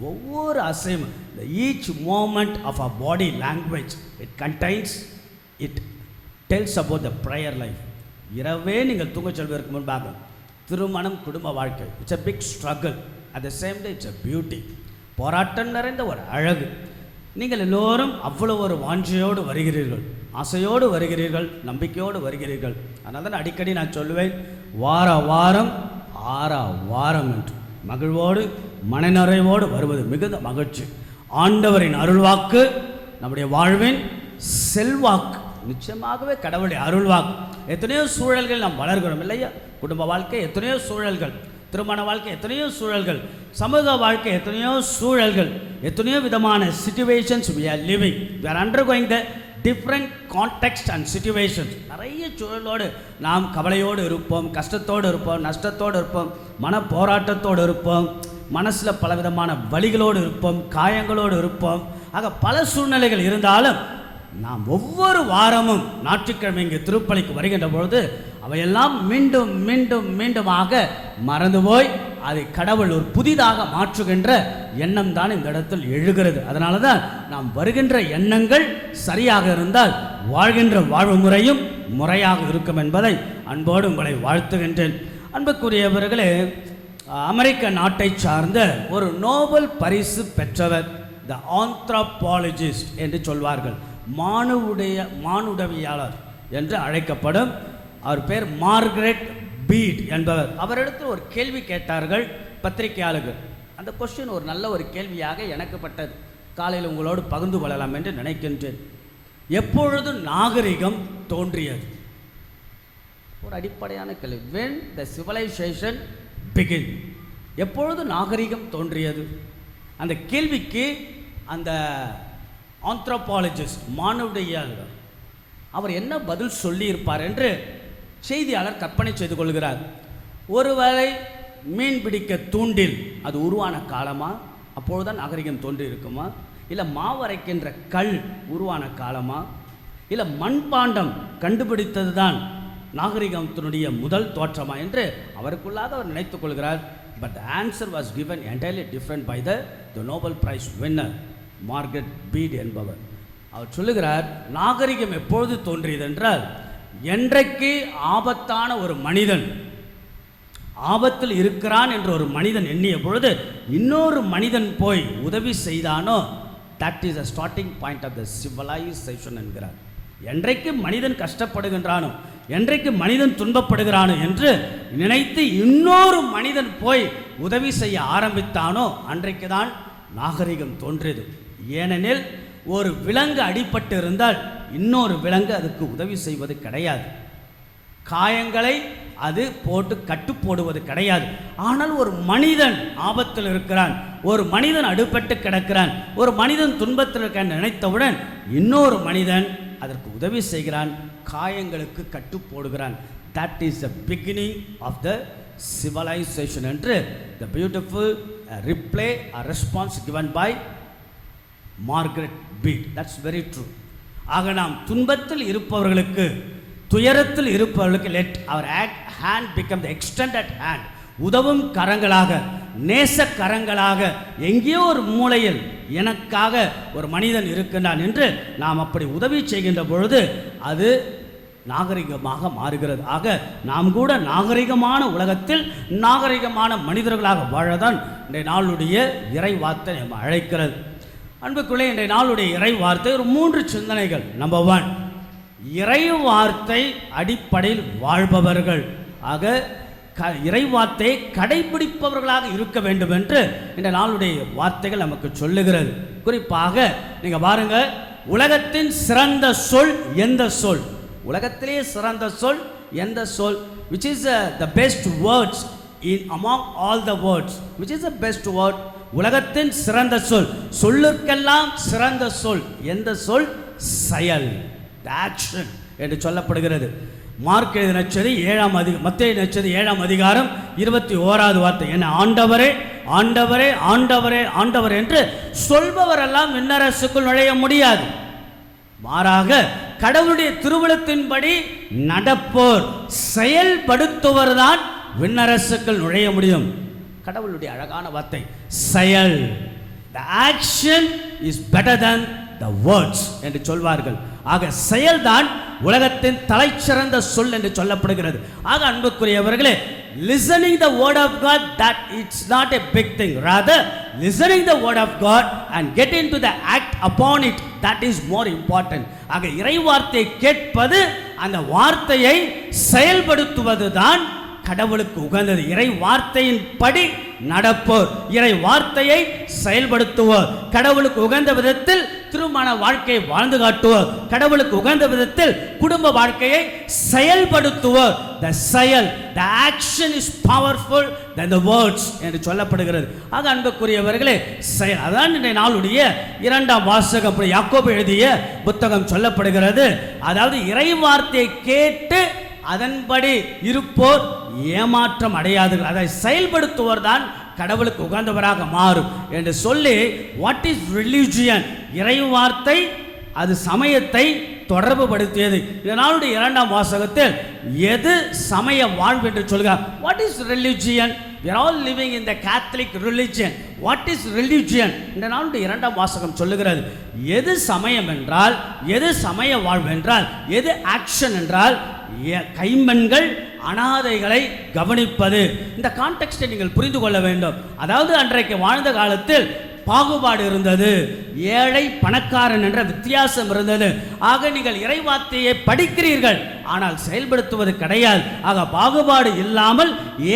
S3: ஒவ்வொரு அசைவும், each moment of a body language it contains, it tells about the prayer life. இரவே நீங்கள் தூங்க செல்வதற்கு முன்பாக திருமணம், குடும்ப வாழ்க்கை, it's a big struggle. At the same day it's a beauty. போராட்டம் நிறைந்த ஒரு அழகு. நீங்கள் எல்லோரும் அவ்வளோ ஒரு வாஞ்சையோடு வருகிறீர்கள், ஆசையோடு வருகிறீர்கள், நம்பிக்கையோடு வருகிறீர்கள். அதனால தான் அடிக்கடி நான் சொல்லுவேன், வார வாரம் ஆறா வாரம் என்று மகிழ்வோடு மனநிறைவோடு வருவது மிகுந்த மகிழ்ச்சி. ஆண்டவரின் அருள்வாக்கு நம்முடைய வாழ்வின் செல்வாக்கு. நிச்சயமாகவே கடவுளுடைய அருள்வாக்கு. எத்தனையோ சூழல்கள் நாம் வளர்கிறோம் இல்லையா? குடும்ப வாழ்க்கை எத்தனையோ சூழல்கள், திருமண வாழ்க்கை எத்தனையோ சூழல்கள், சமூக வாழ்க்கை எத்தனையோ சூழல்கள், எத்தனையோ விதமான situations we are living. we are undergoing the different context and situations. நிறைய சூழலோடு நாம் கவலையோடு இருப்போம், கஷ்டத்தோடு இருப்போம், நஷ்டத்தோடு இருப்போம், மன போராட்டத்தோடு இருப்போம், மனசில் பலவிதமான வலிகளோடு இருப்போம், காயங்களோடு இருப்போம். ஆக பல சூழ்நிலைகள் இருந்தாலும் நாம் ஒவ்வொரு வாரமும் ஞாயிற்றுக்கிழமை இங்கு திருப்பலிக்கு வருகின்ற பொழுது அவையெல்லாம் மீண்டும் மீண்டும் மீண்டுமாக மறந்து போய் அதை கடவுள் ஒரு புதிதாக மாற்றுகின்ற எண்ணம் தான் இந்த இடத்தில் எழுகிறது. அதனால தான் நாம் வருகின்ற எண்ணங்கள் சரியாக இருந்தால் வாழ்கின்ற வாழ்வு முறையும் முறையாக இருக்கும் என்பதை அன்போடு உங்களை வாழ்த்துகின்றேன். அன்புக்குரியவர்களே, அமெரிக்க நாட்டை சார்ந்த ஒரு நோபல் பரிசு பெற்றவர், த ஆந்த்ரோபாலஜிஸ்ட் என்று சொல்வார்கள், மானுடவியாளர் என்று அழைக்கப்படும். அவர் பேர் மார்கரெட் பீட் என்பவர். அவரிடத்தில் ஒரு கேள்வி கேட்டார்கள் பத்திரிகையாளர்கள். அந்த கொஸ்டின் ஒரு நல்ல ஒரு கேள்வியாக எனக்கு பட்டது. காலையில் உங்களோடு பகிர்ந்து கொள்ளலாம் என்று நினைக்கின்றேன். எப்பொழுது நாகரிகம் தோன்றியது? ஒரு அடிப்படையான கேள்வி. when the civilization begin, எப்பொழுது நாகரிகம் தோன்றியது? அந்த கேள்விக்கு அந்த ஆந்த்ரோபாலஜிஸ்ட், மானுடவியலாளர், அவர் என்ன பதில் சொல்லியிருப்பார் என்று செய்தியாளர் கற்பனை செய்து கொள்கிறார். ஒருவேளை மீன் பிடிக்க தூண்டில் அது உருவான காலமா, அப்பொழுதுதான் நாகரிகம் தோன்றி இருக்குமா? இல்லை மாவரைக்கின்ற கல் உருவான காலமா? இல்லை மண்பாண்டம் கண்டுபிடித்தது தான் நாகரிகத்தினுடைய முதல் தோற்றமா என்று அவருக்குள்ளாக அவர் நினைத்துக் கொள்கிறார். But the answer was given entirely different by the Nobel prize winner Margaret Peet என்பவர். அவர் சொல்லுகிறார், நாகரிகம் எப்பொழுது தோன்றியது என்றால், என்றைக்கு ஆபத்தான ஒரு மனிதன் ஆபத்தில் இருக்கிறான் என்று ஒரு மனிதன் எண்ணிய பொழுது இன்னொரு மனிதன் போய் உதவி செய்தானோ, that is a starting point of the civilisation என்கிறார். என்றைக்கு மனிதன் கஷ்டப்படுகின்றானோ, என்றைக்கு மனிதன் துன்பப்படுகிறானோ என்று நினைத்து இன்னொரு மனிதன் போய் உதவி செய்ய ஆரம்பித்தானோ அன்றைக்கு தான் நாகரிகம் தோன்றியது. ஏனெனில் ஒரு விலங்கு அடிபட்டு இருந்தால் இன்னொரு விலங்கு அதுக்கு உதவி செய்வது கிடையாது, காயங்களை அது போட்டு கட்டு போடுவது கிடையாது. ஆனால் ஒரு மனிதன் ஆபத்தில் இருக்கிறான், ஒரு மனிதன் அடிபட்டு கிடக்கிறான், ஒரு மனிதன் துன்பத்தில் இருக்க நினைத்தவுடன் இன்னொரு மனிதன் அதற்கு உதவி செய்கிறான், காயங்களுக்கு கட்டு போடுகிறான். That is the beginning of the civilisation என்று the beautiful reply or response given by Margaret Mead. That's very true. ஆக நாம் துன்பத்தில் இருப்பவர்களுக்கு துயரத்தில் இருப்பவர்களுக்கு let our hand become the extended hand, உதவும் கரங்களாக, நேச கரங்களாக எங்கேயோ ஒரு மூலையில் எனக்காக ஒரு மனிதன் இருக்கின்றான் என்று நாம் அப்படி உதவி செய்கின்ற பொழுது அது நாகரிகமாக மாறுகிறது. ஆக நாம் கூட நாகரிகமான உலகத்தில் நாகரிகமான மனிதர்களாக வாழதான் இன்றைய நாளுடைய இறை வார்த்தை நம்ம அழைக்கிறது. அன்புக்குள்ளே இன்றைய நாளுடைய இறை வார்த்தை ஒரு 3 சிந்தனைகள். நம்பர் 1, இறை வார்த்தை அடிப்படையில் வாழ்பவர்கள். ஆக இறை வார்த்தையை கடைபிடிப்பவர்களாக இருக்க வேண்டும் என்று இந்த நாளுடைய வார்த்தைகள் நமக்கு சொல்லுகிறது. குறிப்பாக நீங்கள் பாருங்க, உலகத்தின் சிறந்த சொல் எந்த சொல்? உலகத்திலேயே சிறந்த சொல் எந்த சொல்? which is the best words in among all the words, which is the best word? உலகத்தின் சிறந்த சொல், சொல்லுக்கெல்லாம் சிறந்த சொல் எந்த சொல்? செயல், the action என்று சொல்லப்படுகிறது. மார்க் எழுதின நற்செய்தி 7ஆம் அதிகாரம், மத்தேயு நற்செய்தி 7ஆம் அதிகாரம் 21வது வார்த்தை என்ன? ஆண்டவரே ஆண்டவரே ஆண்டவரே ஆண்டவர் என்று சொல்பவரெல்லாம் விண்ணரசுக்குள் நுழைய முடியாது. மாறாக கடவுளுடைய திருவுளத்தின்படி நடப்போர், செயல்படுத்துவர் தான் விண்ணரசுக்குள் நுழைய முடியும். கடவுளுடைய அழகான வார்த்தை செயல். The action is better than the words என்று சொல்வார்கள். ஆக செயல்தான் உலகத்தின் தலைச்சிறந்த சொல் என்று சொல்லப்படுகிறது. ஆக அன்புக்குரியவர்களே, listening the word of God, that it's not a big thing, rather listening the word of God and get into the act upon it, that is more important. ஆக இறை வார்த்தையை கேட்பது, அந்த வார்த்தையை செயல்படுத்துவது தான் கடவுளுக்கு உகந்தது. இறை வார்த்தையின் படி நடப்போர், இறை வார்த்தையை செயல்படுத்துவோர், கடவுளுக்கு உகந்த விதத்தில் திருமண வாழ்க்கையை வாழ்ந்து காட்டுவோர், கடவுளுக்கு உகந்த விதத்தில் குடும்ப வாழ்க்கையை செயல்படுத்துவோர். the செயல், the action is powerful than the words என்று சொல்லப்படுகிறது. ஆக அன்புக்குரியவர்களே, செயல் அதான் இன்றைய நாளுடைய 2ஆம் வாசகம், யாக்கோபு எழுதிய புத்தகம் சொல்லப்படுகிறது. அதாவது இறை வார்த்தையை கேட்டு அதன்படி இருப்போர் ஏமாற்றம் அடையாதுகள், அதை செயல்படுத்துவோர் தான் கடவுளுக்கு உகந்தவராக மாறும் என்று சொல்லி, வாட் இஸ் ரிலிஜியன்? இறை வார்த்தை அது சமயத்தை தொடர்பு படுத்தியது. இதனாலுடைய 2ஆம் வாசகத்தில் எது சமய வாழ்வு என்று சொல்கிறார். What is religion? we are all living in the Catholic religion. what is religion? இந்த நாளுடைய 2ஆம் வாசகம் சொல்லுகிறது, எது சமயம் என்றால், எது சமய வாழ்வு என்றால், எது ஆக்ஷன் என்றால், கைம்பெண்கள் அனாதைகளை கவனிப்பது. இந்த கான்டெக்ஸ்டை நீங்கள் புரிந்து கொள்ள வேண்டும். அதாவது அன்றைக்கு வாழ்ந்த காலத்தில் பாகுபாடு இருந்தது, ஏழை பணக்காரன் என்ற வித்தியாசம் இருந்தது. ஆக நீங்கள் இறைவார்த்தையை படிக்கிறீர்கள், ஆனால் செயல்படுத்துவது கிடையாது. ஆக பாகுபாடு இல்லாமல்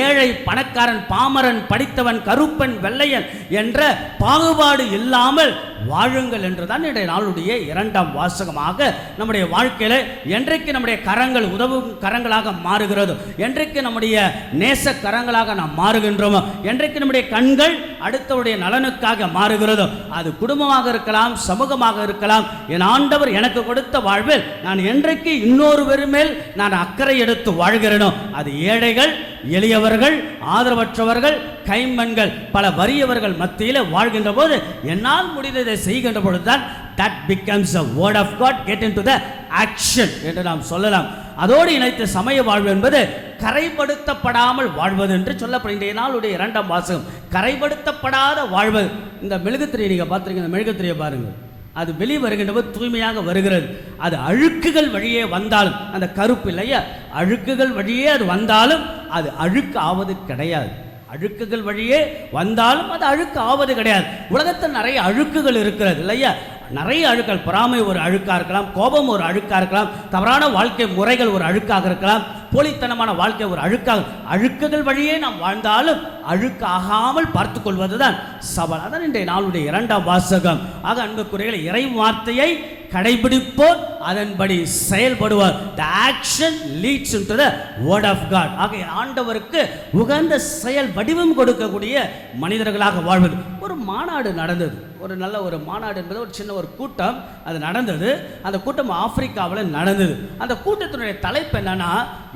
S3: ஏழை பணக்காரன், பாமரன், படித்தவன், கருப்பன், வெள்ளையன் என்ற பாகுபாடு இல்லாமல் வாழுங்கள் என்றுதான் இன்றைய நாளுடைய 2ஆம் வாசகமாக நம்முடைய வாழ்க்கையில் என்றைக்கு நம்முடைய கரங்கள் உதவும் கரங்களாக மாறுகிறதோ, என்றைக்கு நம்முடைய நேச கரங்களாக நாம் மாறுகின்றோமோ, என்றைக்கு நம்முடைய கண்கள் அடுத்தவருடைய நலனுக்காக மாறுகிறதோ, அது குடும்பமாக இருக்கலாம், சமூகமாக இருக்கலாம். என் ஆண்டவர் எனக்கு கொடுத்த வாழ்வில் நான் என்றைக்கு இன்னொருவர் மேல் நான் அக்கறை எடுத்து வாழ்கிறேனோ, அது ஏழைகள், எளியவர்கள், ஆதரவற்றவர்கள், கைம்பெண்கள், பல வறியவர்கள் மத்தியில் வாழ்கின்ற போது என்னால் முடிந்ததை செய்கின்ற பொழுதுதான் that becomes a word of God, get into the action என்று நாம் சொல்லலாம். அதோடு இணைத்து சமய வாழ்வு என்பது கரைப்படுத்தப்படாமல் வாழ்வது என்று சொல்லப்படுகின்ற நாளுடைய 2ஆம் வாசகம். கரைப்படுத்தப்படாத வாழ்வு. இந்த மெழுகுத்திரையை நீங்கள் பார்த்துருக்கீங்க, இந்த மெழுகுத்திரையை பாருங்கள், அது வெளியே வருகின்ற போது தூய்மையாக வருகிறது. அது அழுக்குகள் வழியே வந்தாலும், அந்த கருப்பு இல்லையா, அழுக்குகள் வழியே அது வந்தாலும் அது அழுக்கு ஆவது கிடையாது. அழுக்குகள் வழியே வந்தாலும் அது அழுக்கு ஆவது கிடையாது. உலகத்தில் நிறைய அழுக்குகள் இருக்கிறது இல்லையா, நிறைய அழுக்கள். பொறாமை ஒரு அழுக்காக இருக்கலாம், கோபம் ஒரு அழுக்காக இருக்கலாம், தவறான வாழ்க்கை முறைகள் ஒரு அழுக்காக இருக்கலாம், போலித்தனமான வாழ்க்கை ஒரு அழுக்காக. அழுக்குகள் வழியே நாம் வாழ்ந்தாலும் அழுக்காகாமல் பார்த்து கொள்வதுதான் சவால். அதான் இன்றைய நாளுடைய 2ஆம் வாசகம். ஆக அன்புக்குரியவர்களே, இறை வார்த்தையை கடைபிடிப்போர், அதன்படி செயல்படுவார். the action leads into the word of God. ஆக ஆண்டவருக்கு உகந்த செயல் வடிவம் கொடுக்கக்கூடிய மனிதர்களாக வாழ்வது. ஒரு மாநாடு நடந்தது, ஒரு நல்ல ஒரு மாநாடு என்பது ஒரு சின்ன ஒரு கூட்டம் அது நடந்தது. அந்த கூட்டம் ஆப்பிரிக்காவில் நடந்தது. அந்த கூட்டத்தினுடைய தலைப்பு என்னன்னா,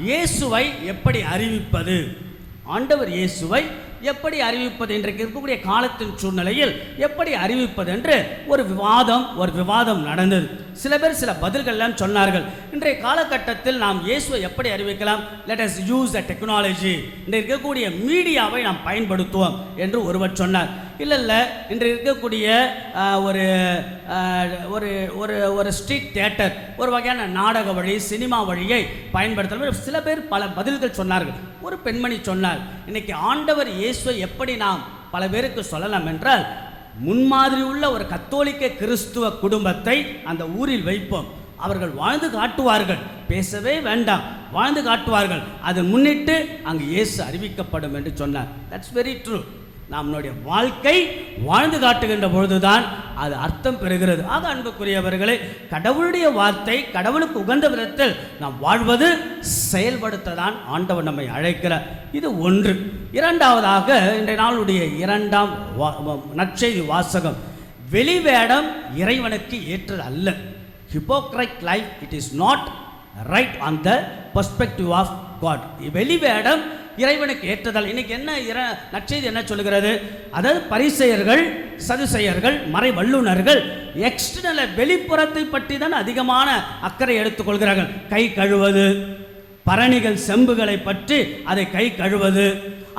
S3: இயேசுவை எப்படி அறிவிப்பது. ஆண்டவர் இயேசுவை எப்படி அறிவிப்பது, இன்றைக்கு இருக்கக்கூடிய காலத்தின் சூழ்நிலையில் எப்படி அறிவிப்பது என்று ஒரு விவாதம் நடந்தது. சில பேர் சில பதில்கள்லாம் சொன்னார்கள். இன்றைய காலகட்டத்தில் நாம் இயேசுவை எப்படி அறிவிக்கலாம்? Let us use the technology, இன்றைக்கு இருக்கக்கூடிய மீடியாவை நாம் பயன்படுத்துவோம் என்று ஒருவர் சொன்னார். இல்லை, இன்று இருக்கக்கூடிய ஒரு ஒரு ஒரு ஒரு ஸ்ட்ரீட் தியேட்டர், ஒரு வகையான நாடக வழி, சினிமா வழியை பயன்படுத்தலாம். சில பேர் பல பதில்கள் சொன்னார்கள். ஒரு பெண்மணி சொன்னார், இன்னைக்கு ஆண்டவர் இயேசுவை எப்படி நாம் பல பேருக்கு சொல்லலாம் என்றால், முன்மாதிரி உள்ள ஒரு கத்தோலிக்க கிறிஸ்துவ குடும்பத்தை அந்த ஊரில் வைப்போம், அவர்கள் வாழ்ந்து காட்டுவார்கள், பேசவே வேண்டாம், வாழ்ந்து காட்டுவார்கள், அதை முன்னிட்டு அங்கு இயேசு அறிவிக்கப்படும் என்று சொன்னார். That's very true. நம்முடைய வாழ்க்கை வாழ்ந்து காட்டுகின்ற பொழுதுதான் அது அர்த்தம் பெறுகிறது. ஆக அன்புக்குரியவர்களே, கடவுளுடைய வார்த்தை கடவுளுக்கு உகந்த விதத்தில் நாம் வாழ்வது, செயல்படுத்ததான் ஆண்டவர் நம்மை அழைக்கிறார். இது ஒன்று. இரண்டாவதாக, இன்றைய நாளுடைய இரண்டாம் நற்செய்தி வாசகம், வெளிவேடம் இறைவனுக்கு ஏற்றது அல்ல. Hypocrite life, it is not right on the perspective of God. வெளிவேடம் இறைவனுக்கு ஏற்றதால். இன்னைக்கு என்ன நற்செய்தி என்ன சொல்லுகிறது? அதாவது பரிசேயர்கள், சதுசேயர்கள், மறை வல்லுநர்கள் எக்ஸ்டர்னல் வெளிப்புறத்தை பற்றி தான் அதிகமான அக்கறை எடுத்துக்கொள்கிறார்கள். கை கழுவது, பரணிகள் செம்புகளை பற்றி அதை கை கழுவது,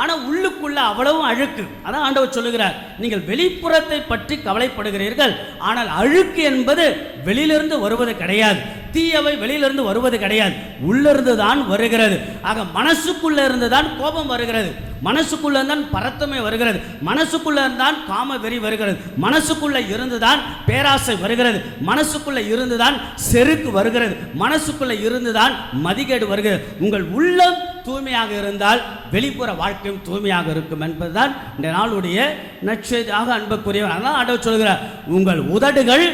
S3: ஆனால் உள்ளுக்குள்ள அவ்வளவும் அழுக்கு. அதான் ஆண்டவர் சொல்லுகிறார், நீங்கள் வெளிப்புறத்தை பற்றி கவலைப்படுகிறீர்கள், ஆனால் அழுக்கு என்பது வெளியிலிருந்து வருவது கிடையாது, தீயவை வெளியிலிருந்து வருவது கிடையாது, உள்ளிருந்து தான் வருகிறது. ஆக மனசுக்குள்ள இருந்து தான் கோபம் வருகிறது, மனசுக்குள்ள தான் பரத்தமை வருகிறது, மனசுக்குள்ள இருந்தான் காம வெறி வருகிறது, மனசுக்குள்ள இருந்துதான் பேராசை வருகிறது, மனசுக்குள்ள இருந்துதான் செருக்கு வருகிறது, மனசுக்குள்ள இருந்துதான் மதிகேடு வருகிறது. உங்கள் உள்ளம் தூய்மையாக இருந்தால் வெளிப்புற வாழ்க்கையும் தூய்மையாக இருக்கும் என்பதுதான் இந்த நாளுடைய நற்செய்தியாக அன்புக்குரியவர். அதனால் ஆண்டவர் சொல்கிறார், உங்கள் உதடுகள்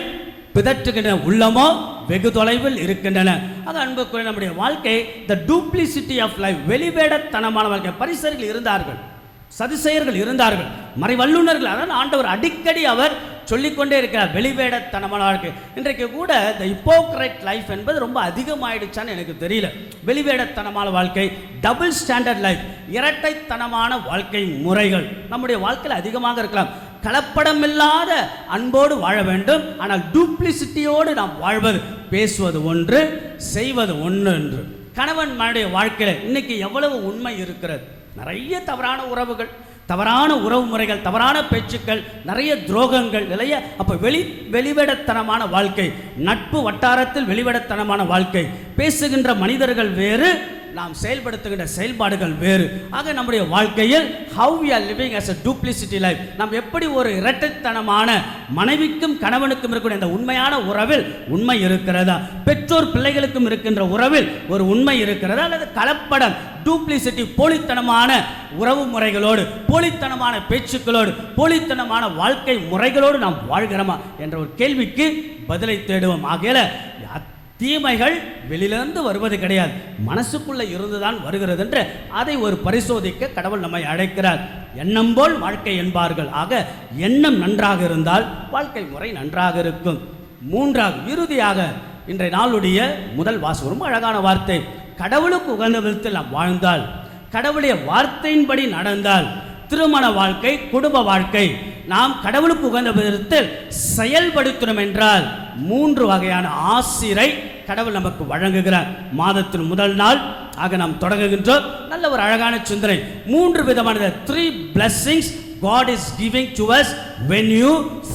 S3: பிதற்றுகின்ற உள்ளமோ வெகு தொலைவில் இருக்கின்றன. அது அன்புக்குரிய நம்முடைய வாழ்க்கை, த டூப்ளிசிட்டி ஆஃப் லைஃப், வெளிவேடத்தனமான வாழ்க்கை. பரிசேயர்கள் இருந்தார்கள், சதுசேயர்கள் இருந்தார்கள், மறை வல்லுநர்கள். அதான் ஆண்டவர் அடிக்கடி அவர் சொல்லிக்கொண்டே இருக்கிறார், வெளிவேடத்தனமான வாழ்க்கை. இன்றைக்கு கூட த ஹிப்போக்ரைட் லைஃப் என்பது ரொம்ப அதிகமாயிடுச்சான்னு எனக்கு தெரியல. வெளிவேடத்தனமான வாழ்க்கை, டபுள் ஸ்டாண்டர்ட் லைஃப், இரட்டைத்தனமான வாழ்க்கை முறைகள் நம்முடைய வாழ்க்கையில் அதிகமாக இருக்கலாம். கலப்படமில்லாத அன்போடு வாழ வேண்டும், ஆனால் டூப்ளிசிட்டியோடு நாம் வாழ்வது, பேசுவது ஒன்று, செய்வது ஒன்று என்று. கணவன் மனைவிய வாழ்க்கையில் இன்னைக்கு எவ்வளவு உண்மை இருக்கிறது? நிறைய தவறான உறவுகள், தவறான உறவு முறைகள், தவறான பேச்சுக்கள், நிறைய துரோகங்கள், நிறைய. அப்போ வெளிவேடத்தனமான வாழ்க்கை, நட்பு வட்டாரத்தில் வெளிவேடத்தனமான வாழ்க்கை, பேசுகின்ற மனிதர்கள் வேறு, நாம் செயல்படுத்துகின்ற செயல்பாடுகள் வேறு. ஆக நம்முடைய வாழ்க்கையில் how we are living as a duplicity life, நாம் எப்படி ஒரு இரட்டைத்தனமான மனைவிக்கும் கணவனுக்கும் இருக்கக்கூடிய இந்த உண்மையான உறவில் உண்மை இருக்கிறதா? பெற்றோர் பிள்ளைகளுக்கும் இருக்கின்ற உறவில் ஒரு உண்மை இருக்கிறதா? அல்லது கலப்படம், டூப்ளிசிட்டி, போலித்தனமான உறவு முறைகளோடு, போலித்தனமான பேச்சுக்களோடு, போலித்தனமான வாழ்க்கை முறைகளோடு நாம் வாழ்கிறோமா என்ற ஒரு கேள்விக்கு பதிலை தேடுவோம். ஆகையால தீமைகள் வெளியிலிருந்து வருவது கிடையாது, மனசுக்குள்ள இருந்துதான் வருகிறது என்று அதை ஒரு பரிசோதிக்க கடவுள் நம்மை அழைக்கிறார். எண்ணம் போல் வாழ்க்கை என்பார்கள். ஆக எண்ணம் நன்றாக இருந்தால் வாழ்க்கை முறை நன்றாக இருக்கும். மூன்றாவது, இறுதியாக இன்றைய நாளுடைய முதல் வாசகம் ரொம்ப அழகான வார்த்தை. கடவுளுக்கு உகந்த விதத்தில் நாம் வாழ்ந்தால், கடவுளுடைய வார்த்தையின்படி நடந்தால், திருமண வாழ்க்கை, குடும்ப வாழ்க்கை நாம் கடவுளுக்கு உகந்த விதத்தில் செயல்படுத்தணும் என்றால் 3 வகையான ஆசிரை கடவுள் நமக்கு வழங்குகிறார். மாதத்தின் முதல் நாள் ஆக நாம் தொடங்குகின்றோம். நல்ல ஒரு அழகான சிந்தனை. 3 விதமான 3 blessings God is giving to us when you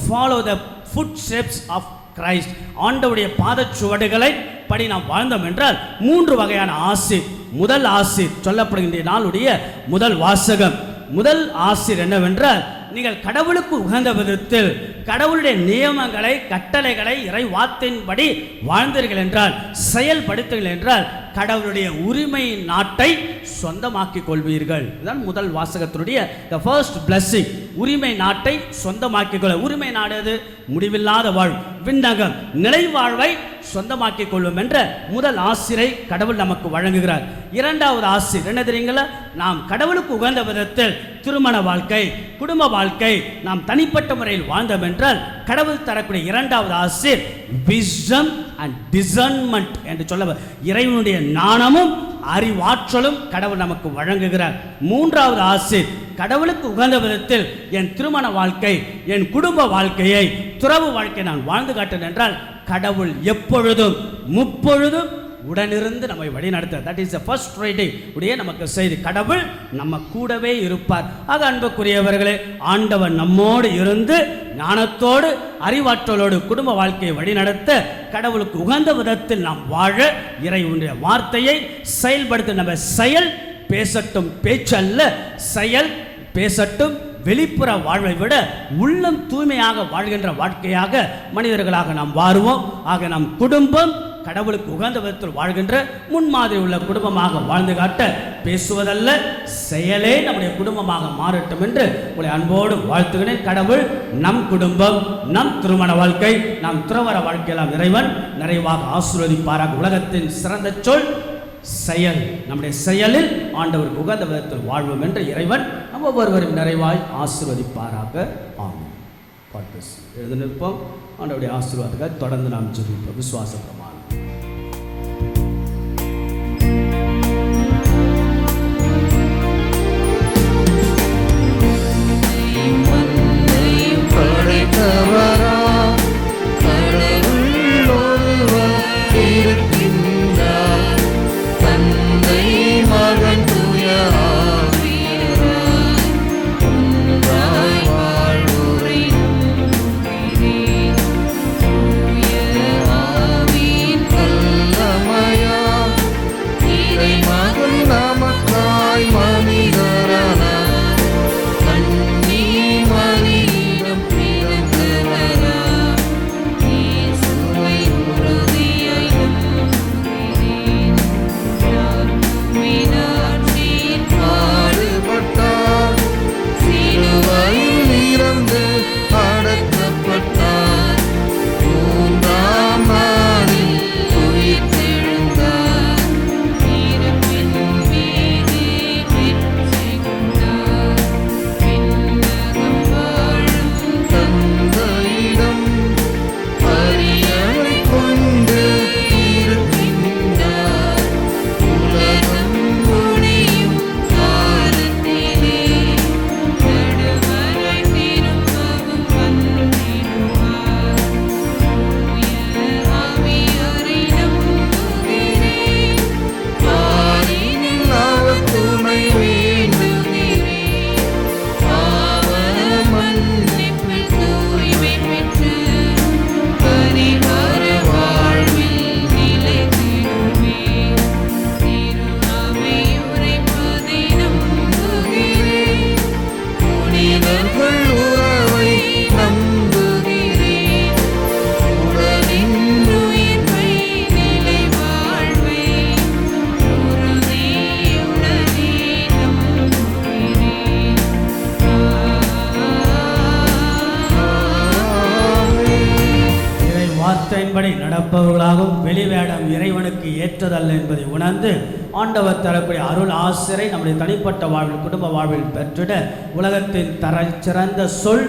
S3: follow the footsteps of Christ. ஆண்டவருடைய பாதச்சுவடுகளை படி நாம் வாழ்ந்தோம் என்றால் 3 வகையான ஆசி. முதல் ஆசி சொல்லப்படுகின்ற நாளுடைய முதல் வாசகம். முதல் ஆசிர் என்னவென்றால், நீங்கள் கடவுளுக்கு உகந்த விதத்தில் கடவுளுடைய நியமங்களை, கட்டளைகளை, இறை வார்த்தையின்படி வாழ்ந்தீர்கள் என்றால், செயல்படுத்துங்கள் என்றால், கடவுளுடைய உரிமை நாட்டை சொந்தமாக்கிக் கொள்வீர்கள். இதுதான் முதல் வாசகத்தினுடைய the first blessing. உரிமை நாட்டை சொந்தமாக்கிக் கொள்ள. உரிமை நாடு முடிவில்லாத வாழ்வு, விண்ணகம், நிலை வாழ்வை சொந்தமாக்கிக் கொள்ளும் என்ற முதல் ஆசிரை கடவுள் நமக்கு வழங்குகிறார். இரண்டாவது ஆசிர் என்ன தெரியுங்களா? நாம் கடவுளுக்கு உகந்த விதத்தில் திருமண வாழ்க்கை, குடும்ப வாழ்க்கை நாம் தனிப்பட்ட முறையில் வாழ்ந்தோம் என்றால் கடவுள் தரக்கூடிய இரண்டாவது ஆசிர் wisdom அண்ட் டிசர்ன்மெண்ட் என்று சொல்ல இறைவனுடைய ஞானமும் அறிவாற்றலும் கடவுள் நமக்கு வழங்குகிறார். மூன்றாவது ஆசை, கடவுளுக்கு உகந்த விதத்தில் என் திருமண வாழ்க்கை, என் குடும்ப வாழ்க்கையை, துறவு வாழ்க்கை நான் வாழ்ந்து காட்டேன் என்றால் கடவுள் எப்பொழுதும் முப்பொழுதும் உடனிருந்து நம்மை வழிநடத்த. That is the first reading உடைய நமக்கு செய்தி. கடவுள் நம்ம கூடவே இருப்பார். ஆக அன்புக்குரியவர்களே, ஆண்டவர் நம்மோடு இருந்து ஞானத்தோடு அறிவாற்றலோடு குடும்ப வாழ்க்கையை வழிநடத்த, கடவுளுக்கு உகந்த விதத்தில் நாம் வாழ இறைவனுடைய வார்த்தையை செயல்படுத்த நம்ம செயல் பேசட்டும், பேச்சல்ல செயல் பேசட்டும். வெளிப்புற வாழ்வை விட உள்ளம் தூய்மையாக வாழ்கின்ற வாழ்க்கையாக மனிதர்களாக நாம் வாழுவோம். ஆக நம் குடும்பம் கடவுளுக்கு உகந்த விதத்தில் வாழ்கின்ற முன்மாதிரி உள்ள குடும்பமாக வாழ்ந்து காட்ட பேசுவதல்ல செயலே நம்முடைய குடும்பமாக மாறட்டும் என்று உங்களை அன்போடு வாழ்த்துகிறேன். கடவுள் நம் குடும்பம், நம் திருமண வாழ்க்கை, நம் துறவற வாழ்க்கையெல்லாம் இறைவன் நிறைவாக ஆசீர்வதிப்பாராக. உலகத்தின் சிறந்த சொல் செயல். நம்முடைய செயலில் ஆண்டவருக்கு உகந்த விதத்தில் வாழ்வோம் என்று இறைவன் நம்ம ஒவ்வொருவரும் நிறைவாய் ஆசீர்வதிப்பாராக. ஆமென். எழுந்து நிற்போம். ஆண்டவருடைய ஆசீர்வாதத்துக்காக தொடர்ந்து நாம் ஜெபிப்போம். விசுவாச பிரமாணம்.
S6: படைத்தவரா கடவுள் ஒருவர் இருக்கின்றார், தந்தை மகன் தூய ஆவியார் ஒன்றாய் வாழ்வோரை நம்புகிறேன். தூய ஆவியின் வல்லமையால் இறைமகன் நமக்காய் மனிதரானார். கன்னி மரியிடம் பிறந்தவராம் இயேசுவை உறுதியாய் நம்புகிறேன். யாழ்வினாற்றில் பாடுபட்டார், சிலுவையில் இறந்து அடக்கப்பட்டார், மூன்றாம் நாளில் உயிர்த்தெழுந்தார், இறப்பின் மீது வெற்றி கொண்டார். விண்ணகம் வாழும் தந்தையிடம் அரியணை கொண்டு இருக்கின்றார். உலகம் முடியும் காலத்திலே நடுவராய் திரும்பவும் வந்திடுவார். தூய ஆவியாரை நம்புகிறேன், பாரினில் அவர் துணை வேண்டுகிறேன். பாவ மன்னிப்பில் தூய்மை பெற்று பரிவார வாழ்வில் நிலைத்திடுவேன். திரு அவை உரைப்பதை நம்புகிறேன், புனிதர்கள் உறவை நம்புகிறேன். உடலின் உயிர்ப்பை நிலை வாழ்வை உறுதியுடனே நம்புகிறேன்.
S3: இறை வார்த்தையின்படி நடப்பவர்களாகவும் வெளிவேடம் இறைவனுக்கு ஏற்றதல்ல என்பதை உணர்ந்து ஆண்டவர் தரக்கூடிய அருள் ஆசிரை நம்முடைய தனிப்பட்ட வாழ்வில், குடும்ப வாழ்வில் பெற்றிட உலகத்தின் சிறந்த சொல்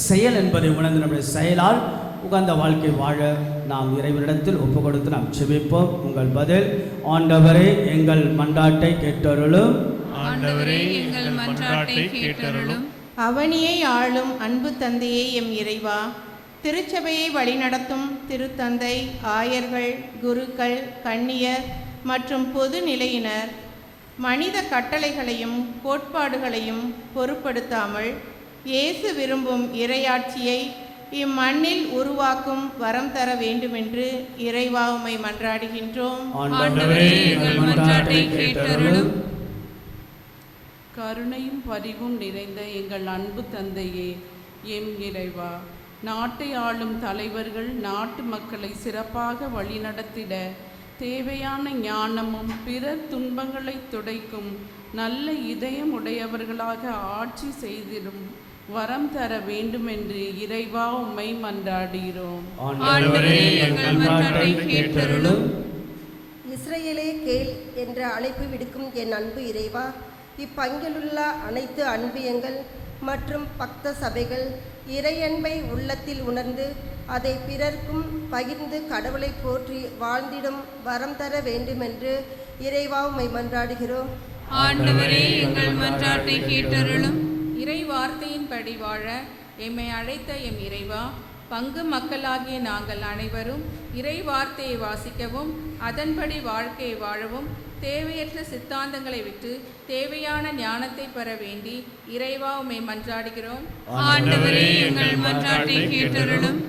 S3: செயல் என்பதை உணர்ந்து நம்முடைய செயலால் உகந்த வாழ்க்கை வாழ நாம் இறைவனிடத்தில் ஒப்பு கொடுத்து நாம் செபிப்போம். உங்கள் பதில்: ஆண்டவரே எங்கள் மன்றாட்டை கேட்டருளும்.
S6: ஆண்டவரே எங்கள் மன்றாட்டை கேட்டருளும்.
S7: அவனியை ஆளும் அன்பு தந்தையே எம் இறைவா, திருச்சபையை வழிநடத்தும் திருத்தந்தை, ஆயர்கள், குருக்கள், கன்னியர் மற்றும் பொது நிலையினர் மனித கட்டளைகளையும் கோட்பாடுகளையும் பொருட்படுத்தாமல் இயேசு விரும்பும் இறையாட்சியை இம்மண்ணில் உருவாக்கும் வரம் தர வேண்டுமென்று இறைவா உம்மை மன்றாடுகின்றோம்.
S3: ஆண்டவரே எங்கள் மன்றாட்டை கேட்டருளும்.
S9: கருணையும் பரிவும் நிறைந்த எங்கள் அன்பு தந்தையே, எம் இறைவா, நாட்டை ஆளும் தலைவர்கள் நாட்டு மக்களை சிறப்பாக வழிநடத்திட தேவையான ஞானமும் பிறர் துன்பங்களை துடைக்கும் நல்ல இதயம் உடையவர்களாக ஆட்சி செய்திடும் வரம் தர வேண்டுமென்று இறைவா உம்மை மன்றாடுகிறோம்.
S6: ஆண்டவரே எங்கள் மன்றாட்டை கேட்டருளும்.
S10: இஸ்ரேலே கேள் என்ற அழைப்பு விடுக்கும் என் அன்பு இறைவா, இப்பங்கிலுள்ள அனைத்து அன்பியங்கள் மற்றும் பக்த சபைகள் இறையன்பை உள்ளத்தில் உணர்ந்து அதை பிறர்க்கும் பகிர்ந்து கடவுளை போற்றி வாழ்ந்திடும் வரம் தர வேண்டுமென்று இறைவா உம்மை மன்றாடுகிறோம்.
S6: ஆண்டவரே எங்கள் மன்றாட்டை கேட்டருளும்.
S7: இறை வார்த்தையின்படி வாழ எம்மை அழைத்த எம் இறைவா, பங்கு மக்களாகிய நாங்கள் அனைவரும் இறை வார்த்தையை வாசிக்கவும் அதன்படி வாழ்க்கையை வாழவும் தேவையற்ற சித்தாந்தங்களை விட்டு தேவையான ஞானத்தை பெற வேண்டி இறைவா உம்மை மன்றாடுகிறோம்.
S6: ஆண்டவரே எங்கள் மன்றாட்டை கேட்டருளும்.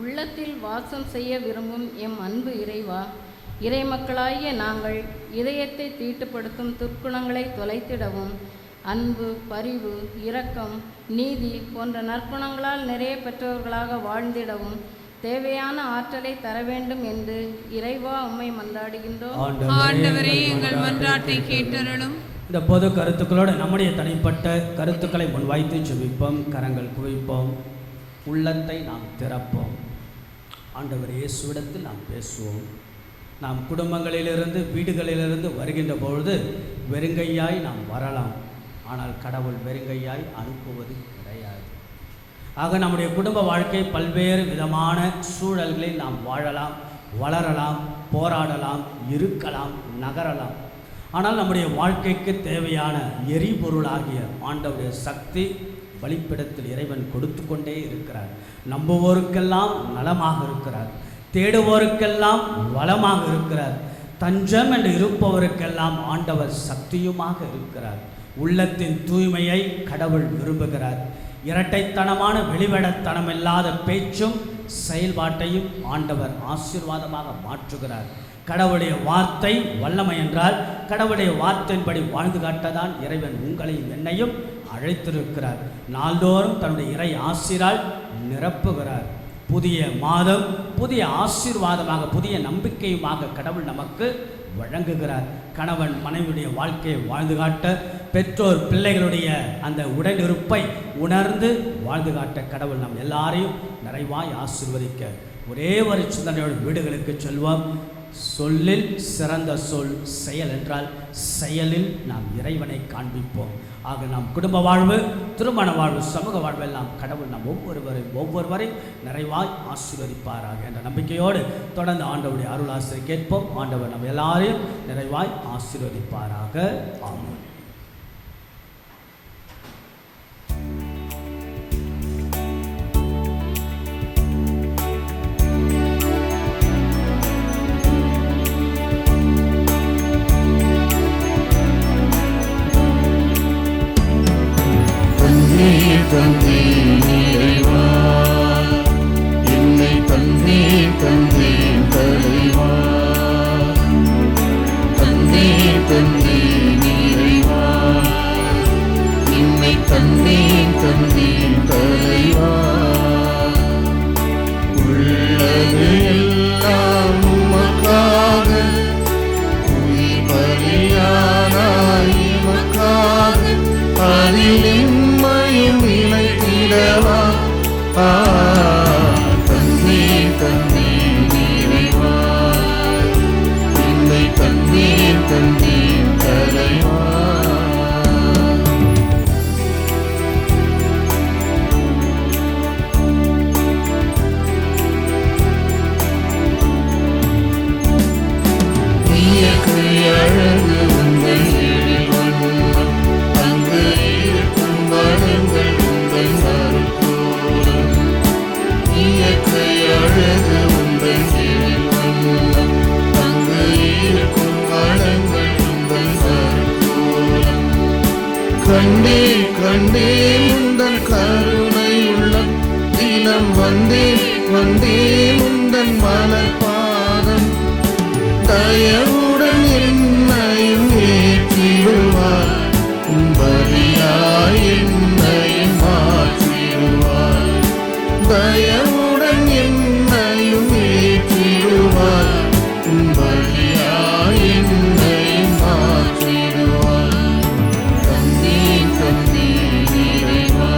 S11: உள்ளத்தில் வாசம் செய்ய விரும்பும் எம் அன்பு இறைவா, இறை மக்களாகிய நாங்கள் இதயத்தை தீட்டுப்படுத்தும் துர்க்குணங்களை தொலைத்திடவும் அன்பு, பரிவு, இரக்கம், நீதி போன்ற நற்குணங்களால் நிறைய பெற்றவர்களாக வாழ்ந்திடவும் தேவையான ஆற்றலை தர வேண்டும் என்று இறைவா உம்மை மன்றாடுகின்றோம்.
S6: ஆண்டவரே எங்கள் மன்றாட்டை கேட்டருளும்.
S3: இந்த பொது கருத்துக்களோடு நம்முடைய தனிப்பட்ட கருத்துக்களை முன்வைத்து ஜெபிப்போம். கரங்கள் குவிப்போம். உள்ளத்தை நாம் திறப்போம். ஆண்டவர் இயேசுவிடத்தில் நாம் பேசுவோம். நாம் குடும்பங்களிலிருந்து வீடுகளிலிருந்து வருகின்ற பொழுது வெறுங்கையாய் நாம் வரலாம். ஆனால் கடவுள் வெறுங்கையாய் அனுப்புவது கிடையாது. ஆக நம்முடைய குடும்ப வாழ்க்கை பல்வேறு விதமான சூழல்களில் நாம் வாழலாம், வளரலாம், போராடலாம், இருக்கலாம், நகரலாம். ஆனால் நம்முடைய வாழ்க்கைக்கு தேவையான எரிபொருளாகிய ஆண்டவருடைய சக்தி வழிப்பிடத்தில் இறைவன் கொடுத்து கொண்டே இருக்கிறார். நம்புவோருக்கெல்லாம் நலமாக இருக்கிறார், தேடுவோருக்கெல்லாம் வளமாக இருக்கிறார், தஞ்சம் என்று இருப்பவருக்கெல்லாம் ஆண்டவர் சக்தியுமாக இருக்கிறார். உள்ளத்தின் தூய்மையை கடவுள் விரும்புகிறார். இரட்டைத்தனமான வெளிவடத்தனம் இல்லாத பேச்சும் செயல்பாட்டையும் ஆண்டவர் ஆசீர்வாதமாக மாற்றுகிறார். கடவுளுடைய வார்த்தை வல்லமை என்றால் கடவுளுடைய வார்த்தையின்படி வாழ்ந்து காட்டதான் இறைவன் உங்களையும் என்னையும் அழைத்திருக்கிறார். நாள்தோறும் தன்னுடைய இறை ஆசீரால் நிரப்புகிறார். புதிய மாதம் புதிய ஆசீர்வாதமாக புதிய நம்பிக்கையுமாக கடவுள் நமக்கு வழங்குகிறார். கணவன் மனைவியுடைய வாழ்க்கையை வாழ்ந்து காட்ட, பெற்றோர் பிள்ளைகளுடைய அந்த உடனிருப்பை உணர்ந்து வாழ்ந்து காட்ட கடவுள் நம் எல்லாரையும் நிறைவாய் ஆசீர்வதிக்க ஒரே ஒரு சிந்தனையோடு வீடுகளுக்கு செல்வோம். சொல்லில் சிறந்த சொல் செயல் என்றால் செயலில் நாம் இறைவனை காண்பிப்போம். ஆக நாம் குடும்ப வாழ்வு, திருமண வாழ்வு, சமூக வாழ்வெல்லாம் கடவுள் நாம் ஒவ்வொருவரை நிறைவாய் ஆசீர்வதிப்பாராக என்ற நம்பிக்கையோடு தொடர்ந்து ஆண்டவருடைய அருளாசிரை கேட்போம். ஆண்டவர் நம்ம எல்லாரையும் நிறைவாய் ஆசீர்வதிப்பாராக. ஆமென்.
S2: தந்தேன் இறைவா, என்னை தந்தேன் தந்தேன் தலைவா. தந்தேன் தந்தேன் இறைவா, என்னை தந்தேன் தந்தேன் தலைவா. உள்ளது எல்லாம் உமக்காக, உயிர் பலியானாய் உமக்காக, அதில் நிலைத்திடவா. தந்தேன் தந்தேன் இறைவா, என்னை தந்தேன் தந்தேன் தலைவா. இயற்கை அழகு உங்கள் எழில் வண்ணம், அங்கு இருக்கும் வளங்கள் உங்கள் மறுபோலம். இயற்கை அழகு உங்கள் எழில் வண்ணம், அங்கு இருக்கும் வளங்கள் உங்கள் மறுபோலம். கண்டே கண்டே உந்தன் கருணை உள்ளம், தினம் வந்தே வந்தே உந்தன் மலர்பாதம். தயவுடன் என்னையும் ஏற்றிடுவார், பலியாய் என்னையும் மாற்றிடுவார். தயவுடன் என்னையும் ஏற்றிடுவார், பலியாய் என்னையும் மாற்றிடுவார். தந்தேன் தந்தேன் இறைவா,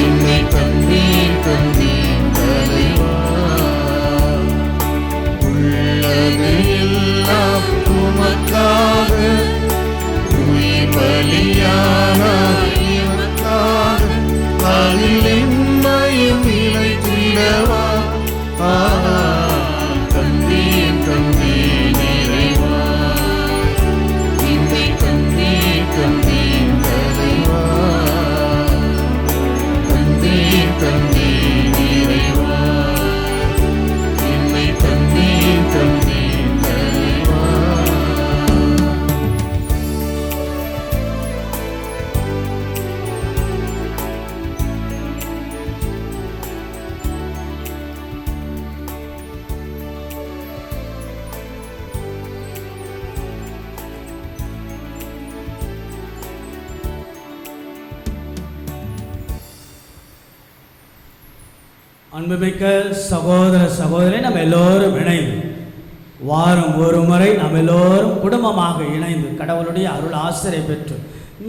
S2: என்னை தந்தேன் தந்தேன் தலைவா. உள்ளது
S3: அன்புமிக்க சகோதர சகோதரி, நம்ம எல்லோரும் இணைந்து வாரம் ஒரு முறை நம்ம எல்லோரும் குடும்பமாக இணைந்து கடவுளுடைய அருள் ஆசிரியை பெற்று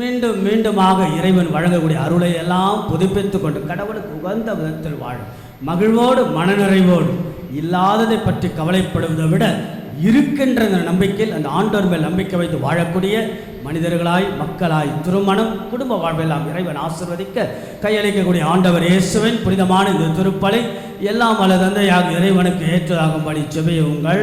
S3: மீண்டும் மீண்டுமாக இறைவன் வழங்கக்கூடிய அருளை எல்லாம் புதுப்பித்து கொண்டு கடவுளுக்கு உகந்த விதத்தில் வாழ மகிழ்வோடு மனநிறைவோடு இல்லாததை பற்றி கவலைப்படுவதை விட இருக்கின்ற அந்த நம்பிக்கையில் அந்த ஆண்டவர் மேல் நம்பிக்கை வைத்து வாழக்கூடிய மனிதர்களாய் மக்களாய் திருமணம் குடும்ப வாழ்வெல்லாம் இறைவன் ஆசீர்வதிக்க கையளிக்கக்கூடிய ஆண்டவர் இயேசுவின் புனிதமான இந்த திருப்பலி எல்லாம் வல்ல தந்தையாக இறைவனுக்கு ஏற்றதாகும்படி ஜெபியுங்கள்.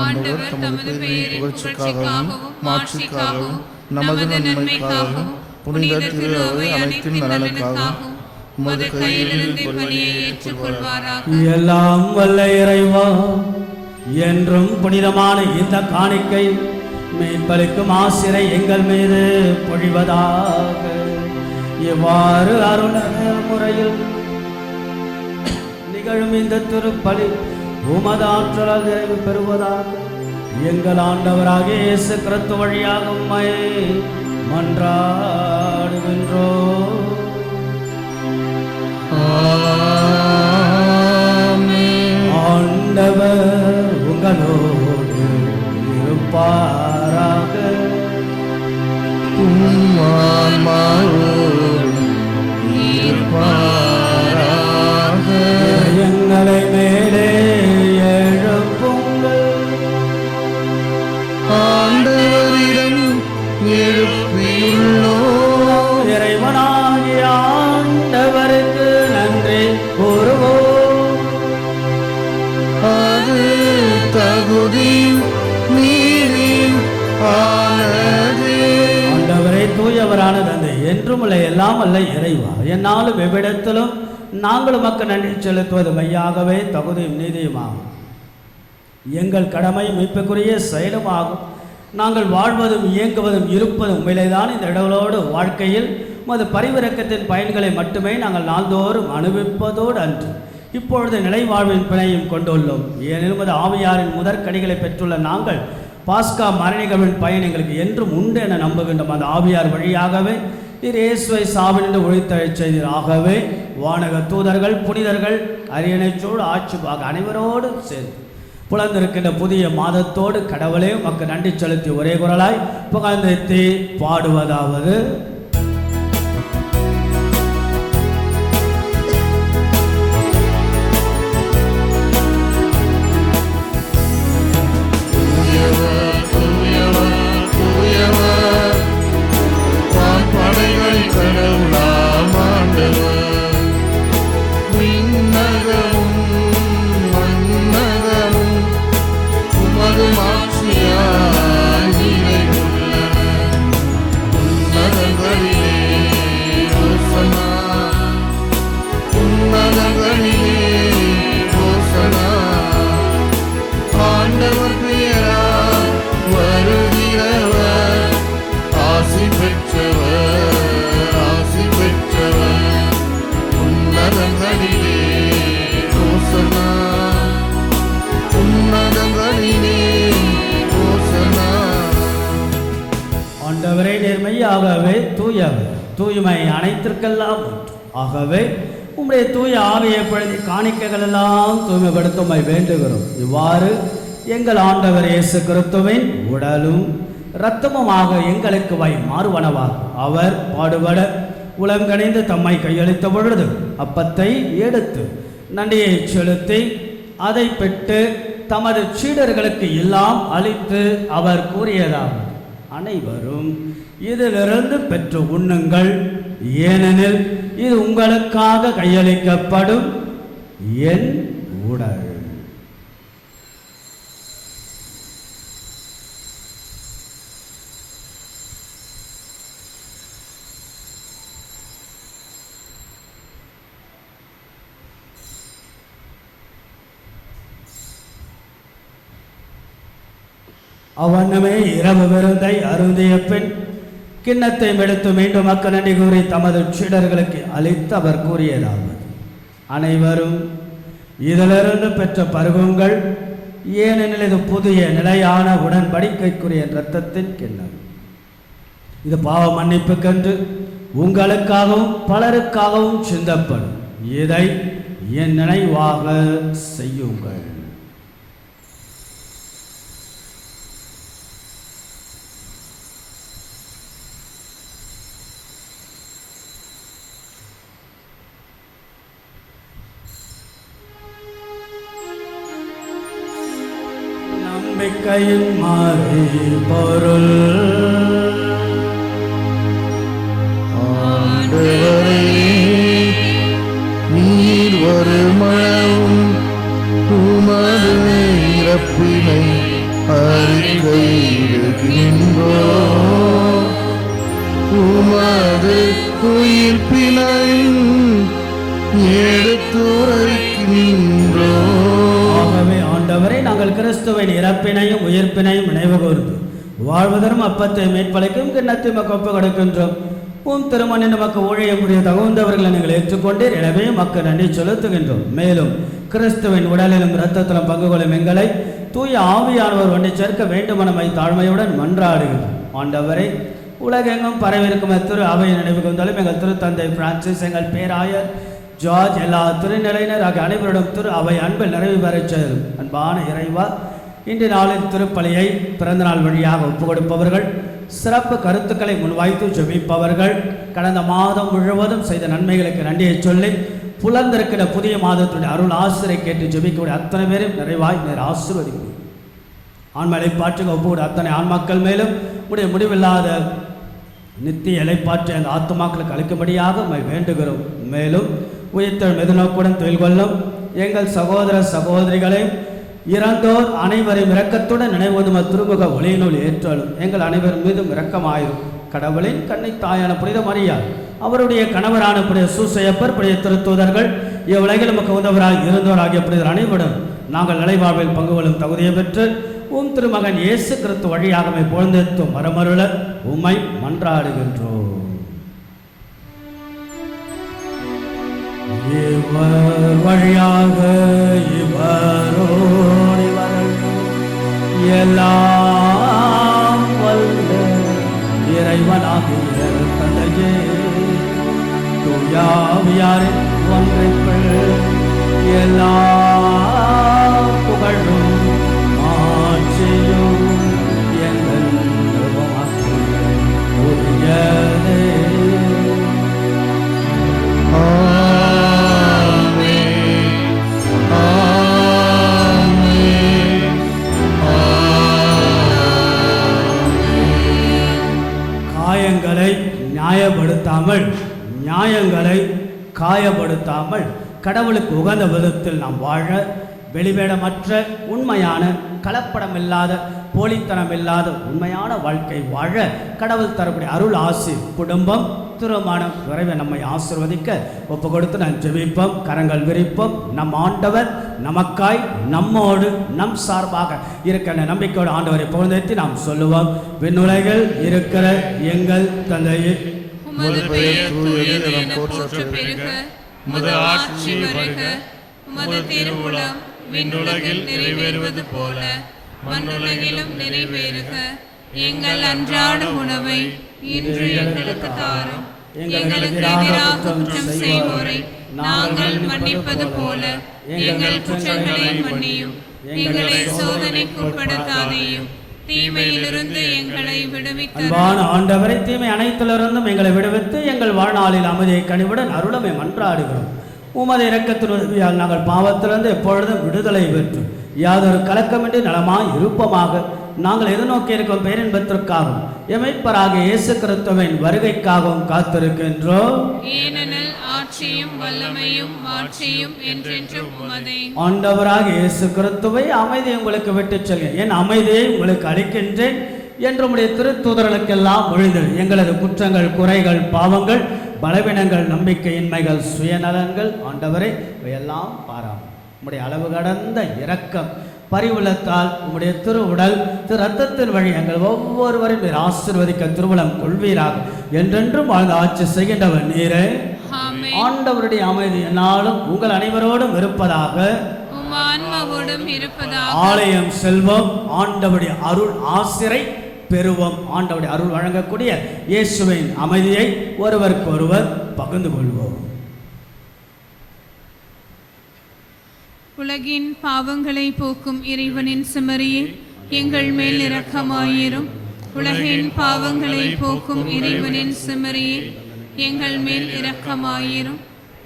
S6: ஆண்டவர் தமது பெயரின் புகழ்ச்சிக்காகவும் மாட்சிக்காகவும் நமது நன்மைக்காகவும் புனித திரு அவை அனைத்தின் நலனுக்காகவும் உமது கையிலிருந்து பணியை ஏற்றுக்கொள்வாராக.
S3: எல்லாம் வல்ல இறைவா, என்றும் புனிதமான இந்த காணிக்கை மீட்பளிக்கும் ஆசிரை எங்கள் மீது பொழிவதாக. இவ்வாறு அருளர் முறையில் நிகழும் இந்த திருப்பலி உமது ஆற்றலால் நிறைவு பெறுவதாக. எங்கள் ஆண்டவராகிய இயேசு கிறிஸ்து வழியாக உம்மை மன்றாடுகின்றோம். ஆண்டவர் உங்களோடு இருப்பாராக. எங்களை மேலே எழுப்புங்கள்.
S2: ஆண்டவரிடம் எழுப்பியுள்ளோம்.
S3: இறைவனாகிய ஆண்டவருக்கு நன்றி கூறுவோம்.
S2: அது தகுதியும் நீதியும் ஆனது.
S3: ஆண்டவரே, தூயவரான தந்தை, என்றும் உள்ள எல்லாம் அல்ல இறைவா, என்னாலும் எவ்விடத்திலும் நாங்கள் உமக்கு நன்றி செலுத்துவது மெய்யாகவே தகுதியும் நீதியுமாகும். எங்கள் கடமை மீட்புக்குரிய செயலுமாகும். நாங்கள் வாழ்வதும் இயங்குவதும் இருப்பதும் உண்மையிலேதான் இந்த இடங்களோடு வாழ்க்கையில் உமது பரிவிரக்கத்தின் பயன்களை மட்டுமே நாங்கள் நாள்தோறும் அனுபவிப்பதோடு அன்று இப்பொழுது நிலை வாழ்வின் பிணையும் கொண்டுள்ளோம். ஏனெனும் உமது ஆவியாரின் முதற்கனிகளை பெற்றுள்ள நாங்கள் பாஸ்கா மரணிகளின் பயன் எங்களுக்கு என்றும் உண்டு என நம்புகின்றோம். அந்த ஆவியார் வழியாகவே நீர் இயேசுவை சாவினின்று ஒழித்தழச் செய்தீர். ஆகவே வானக தூதர்கள் புனிதர்கள் அரியணைச்சோடு ஆட்சிப்பாக அனைவரோடு சேர்ந்து புலந்திருக்கின்ற புதிய மாதத்தோடு கடவுளே உமக்கு நன்றி செலுத்தி ஒரே குரலாய் புகழ்ந்து பாடுவதாவது: ஆண்டவரே, நேர்மையாகவே தூயவர், தூய்மை அனைத்திற்கெல்லாம் ஒன்று. ஆகவே உம்முடைய தூய ஆவியை பொழுது காணிக்கைகள் எல்லாம் தூய்மைப்படுத்த வேண்டுகிறோம். இவ்வாறு எங்கள் ஆண்டவர் இயேசு கிறிஸ்துவின் உடலும் இரத்தமுமாக எங்களுக்கு மாறுவனவாக அவர் பாடுபட உலங்கணிந்து தம்மை கையளித்த பொழுது அப்பத்தை எடுத்து நன்றியை செலுத்தி அதை பெற்று தமது சீடர்களுக்கு எல்லாம் அளித்து அவர் கூறியதாவது: அனைவரும் இதிலிருந்து பெற்று உண்ணுங்கள், ஏனெனில் இது உங்களுக்காக கையளிக்கப்படும் என் உடல். அவ்வண்ணமே இரவு விருந்தை அருந்திய பின் கிண்ணத்தை எடுத்து மீண்டும் மக்கள் நன்றி கூறி தமது சீடர்களுக்கு அளித்து அவர் கூறியதாவது: அனைவரும் இதிலிருந்து பெற்ற பருகுங்கள், ஏனெனில் இது புதிய நிலையான உடன்படிக்கைக்குரிய இரத்தத்தின் கிண்ணம். இது பாவ மன்னிப்புக்கென்று உங்களுக்காகவும் பலருக்காகவும் சிந்தப்படும். இதை என் நினைவாக செய்யுங்கள். நம்பிக்கையின் மாறி பொருள்.
S6: ஆண்டவரே, நீர் வருமளவும் உமது இறப்பினை அறிக்கையிடுகின்றோம், உமது உயிர்ப்பினையும் எடுத்துரைக்கின்றோம்.
S3: ஆகவே ஆண்டவரே, நாங்கள் கிறிஸ்துவின் இறப்பினையும் உயிர்ப்பினையும் நினைவு கூர்ந்து வாழ்வதரும் அப்பத்தை மீட்பளிக்கும் கிண்ணத்தை மக்கள் ஒப்பு கொடுக்கின்றோம். உம் திருமணி நமக்கு ஊழியம் புரிய தகுந்தவர்களை நீங்கள் ஏற்றுக்கொண்டீர். எனவே மக்கள் நன்றி செலுத்துகின்றோம். மேலும் கிறிஸ்துவின் உடலிலும் இரத்தத்திலும் பங்கு கொள்ளும் எங்களை தூய ஆவியானவர் ஒன்றை சேர்க்க வேண்டுமெனமை தாழ்மையுடன் மன்றாடுகின்றோம். ஆண்டவரை, உலகெங்கும் பரவிருக்கும் திரு அவையை நினைவு கொண்டாலும் எங்கள் திருத்தந்தை பிரான்சிஸ், எங்கள் பேராயர் ஜார்ஜ், எல்லா திருநிலையினர் ஆகிய அனைவரிடம் திரு அவை அன்பில் நிறைவு பெறச் செய்யும். அன்பான இறைவா, இன்று நாளின் திருப்பலியை பிறந்தநாள் வழியாக ஒப்புக் கொடுப்பவர்கள், சிறப்பு கருத்துக்களை முன்வைத்து ஜெபிப்பவர்கள், கடந்த மாதம் முழுவதும் செய்த நன்மைகளுக்கு நன்றியை சொல்லி புலர்ந்திருக்கிற புதிய மாதத்துடைய அருள் ஆசிரியை கேட்டு ஜெபிக்கக்கூடிய அத்தனை பேரும் நிறைவாய் நேர் ஆசீர்வதிக்கும். ஆன்ம இலைப்பாற்றுக்கு ஒப்புக்கூடிய அத்தனை ஆன்மாக்கள் மேலும் உடைய முடிவில்லாத நித்திய இலைப்பாற்றை அந்த ஆத்துமாக்களுக்கு அளிக்கும்படியாக வேண்டுகிறோம். மேலும் உயிர்த்தெழும் எதிர்நோக்குடன் தொழில் கொள்ளும் எங்கள் சகோதர சகோதரிகளையும் இறந்தோர் அனைவரையும் இரக்கத்துடன் நினைவுதும திருமுக ஒளியினுள் ஏற்றாலும் எங்கள் அனைவர் மீதும் இரக்கமாயிரும். கடவுளின் கண்ணை தாயான புனித மரியாள், அவருடைய கணவரான புனித சூசையப்பர், புனித திருத்தூதர்கள், இவ்வுலகில் நமக்கு உதவராய் இருந்தோர் ஆகிய புனிதர் அனைவரும் நாங்கள் நிலைவாழ்வில் பங்கு கொள்ளும் தகுதியை பெற்று உம் திருமகன் இயேசு கிறிஸ்து வழியாகவே பொழுந்தெத்தும் மரமருள உம்மை மன்றாடுகின்றோம். இவர் வழியாக இவரோடு எல்லாம் வல்ல இறைவனாகிய தந்தையே, தூயாவியாரின் ஒன்றைக்குள் எல்லா புகழும் ஆட்சியும் எங்கள் உரியதே. நியாயங்களை காயப்படுத்தாமல் கடவுளுக்கு உகந்த விதத்தில் நாம் வாழ, வெளிவேடமற்ற உண்மையான கலப்படமில்லாத போலித்தனமில்லாத உண்மையான வாழ்க்கை வாழ கடவுள் தரக்கூடிய அருள் ஆசி, குடும்பம், திருமணம் விரைவில் நம்மை ஆசீர்வதிக்க ஒப்பு கொடுத்து நாம் ஜெபிப்போம், கரங்கள் விரிப்போம். நம் ஆண்டவர் நமக்காய் நம்மோடு நம் சார்பாக இருக்கிற நம்பிக்கையோடு ஆண்டவரை புகழ்ந்தேத்தி நாம் சொல்லுவோம். விண்ணுலகில் இருக்கிற எங்கள் தந்தையே,
S6: உமது பெயர் தூயது என போற்றப் பெருக, உமது ஆட்சி வருக, உமது திருவுளம் விண்ணுலகில் நிறைவேறுவது போல மண்ணுலகிலும் நிறைவேறுக. எங்கள் அன்றாட உணவை இன்று எங்களுக்கு தாரும். எங்களுக்கு எதிராக குற்றம் செய்வோரை நாங்கள் மன்னிப்பது போல எங்கள் குற்றங்களை மன்னியும். எங்களை சோதனைக்கு உட்படுத்தாதேயும், தீமையிலிருந்து எங்களை விடுவித்து.
S3: அன்பான ஆண்டவரை, தீமை அனைத்திலிருந்தும் எங்களை விடுவித்து எங்கள் வாழ்நாளில் அமைதியை கனிவுடன் அருளமை மன்றாடுகிறோம். உமது இரக்கத்தின் உதவியால் நாங்கள் பாவத்திலிருந்து எப்பொழுதும் விடுதலை பெற்று யாதொரு கலக்கமின்றி நலமாய் இருப்பமாக நாங்கள் எதிர்நோக்கி இருக்கும் பேரின்பத்திற்காகவும் எமைப்பராக இயேசு கிறிஸ்துவின் வருகைக்காகவும் காத்திருக்கின்றோம்.
S6: ஏனெனில் ஆட்சியும் வல்லமையும் மாட்சியும் என்றென்றும் உமதே.
S3: ஆண்டவராக இயேசு கிறிஸ்துவை அமைதி உங்களுக்கு விட்டுச் செல்கிறேன், என் அமைதியை உங்களுக்கு அளிக்கின்றேன் என்று உம்முடைய திருத்தூதர்களுக்கெல்லாம் மொழிந்தது. எங்களது குற்றங்கள், குறைகள், பாவங்கள், பலவீனங்கள், நம்பிக்கையின்மைகள், சுயநலன்கள் ஆண்டவரை இவையெல்லாம் பாராமல் உம்முடைய அளவு கடந்த இரக்கம் பரிவுலத்தால் உம்முடைய திருவுடல் திரு ரத்தத்தின் வழி எங்கள் ஒவ்வொருவரையும் நீர் ஆசீர்வதிக்க திருவுளம் கொள்வீராக. என்றென்றும் வாழ்ந்து ஆட்சி செய்கின்றவர் நீரே. ஆண்டவருடைய அமைதி என்னாலும் உங்கள் அனைவரோடும் இருப்பதாக. ஆலயம் செல்வோம், ஆண்டவருடைய அருள் ஆசிரை பெறுவோம். ஆண்டவருடைய அருள் வழங்கக்கூடிய இயேசுவின் அமைதியை ஒருவருக்கு ஒருவர் பகிர்ந்து கொள்வோம்.
S6: உலகின் பாவங்களை போக்கும் இறைவனின் செம்மறியே, எங்கள் மேல் இரக்கமாயிரும். உலகின் பாவங்களை போக்கும் இறைவனின் செம்மறியே, எங்கள் மேல் இரக்கமாயிரும்.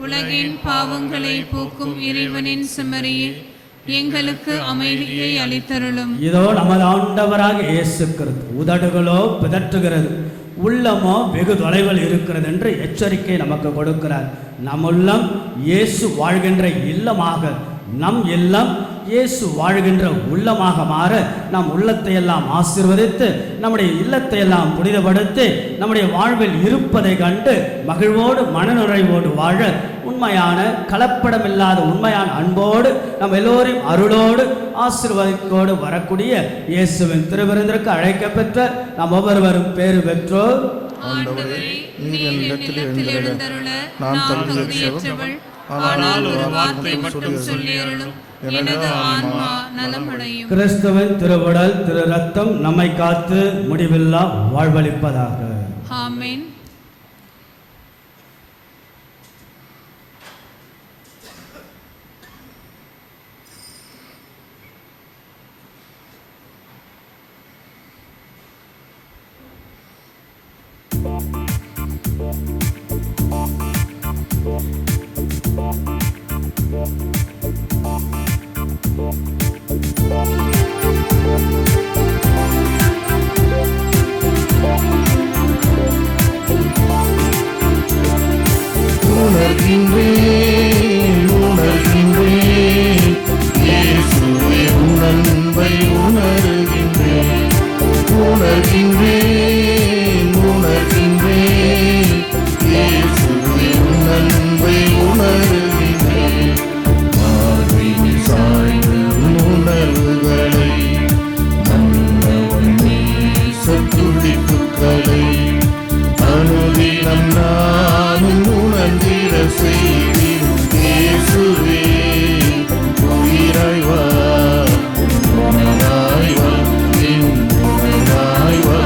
S6: உலகின் பாவங்களை போக்கும் இறைவனின் செம்மறியே, எங்களுக்கு அமைதியை அளித்தருளும்.
S3: இதோ நமது ஆண்டவராக இயேசு கிறிஸ்து உதடுகளோ பிதற்றுகிறது, உள்ளமோ வெகு தொலைவில் இருக்கிறது என்று எச்சரிக்கை நமக்கு கொடுக்கிறார். நம் உள்ளம் இயேசு வாழ்கின்ற இல்லமாக, நம் இல்லம் இயேசு வாழ்கின்ற உள்ளமாக மாற நம் உள்ளத்தை எல்லாம் ஆசீர்வதித்து நம்முடைய இல்லத்தை எல்லாம் புனிதப்படுத்தி நம்முடைய வாழ்வில் இருப்பதை கண்டு மகிழ்வோடு மனநிறைவோடு வாழ உண்மையான கலப்படமில்லாத உண்மையான அன்போடு நம் எல்லோரையும் அருளோடு ஆசீர்வாதத்தோடு வரக்கூடிய இயேசுவின் திருவிருந்திற்கு அழைக்கப்பெற்ற நாம் ஒவ்வொருவரும் பேறு பெற்றோர்.
S2: ஆண்டவரே, நீர் என்னிடத்தில் எழுந்தருள நான் தகுதியற்றவள்.
S6: ஆனால் ஒரு வார்த்தை மட்டும் சொல்லியருளும், எனது ஆன்மா நலமடையும்.
S3: கிறிஸ்துவின் திருவுடல் திரு ரத்தம் நம்மை காத்து முடிவில்லா வாழ்வளிப்பதாக.
S6: ஆமென்.
S2: உணர்கின்றேன் இயேசுவே உன் அன்பை உணர்கின்றேன். உணர்கின்றேன் இயேசுவே உன் அன்பை உணர்கின்றேன். பார்வையில் சாய்ந்த உணர்வுகளை, மன்னவன் நேச துடிப்புகளை அனுதினம் நானும் உணர்ந்திட செய்தேன். இயேசுவே உயிராய் வா, உணராய் வா, என் உணராய் வா,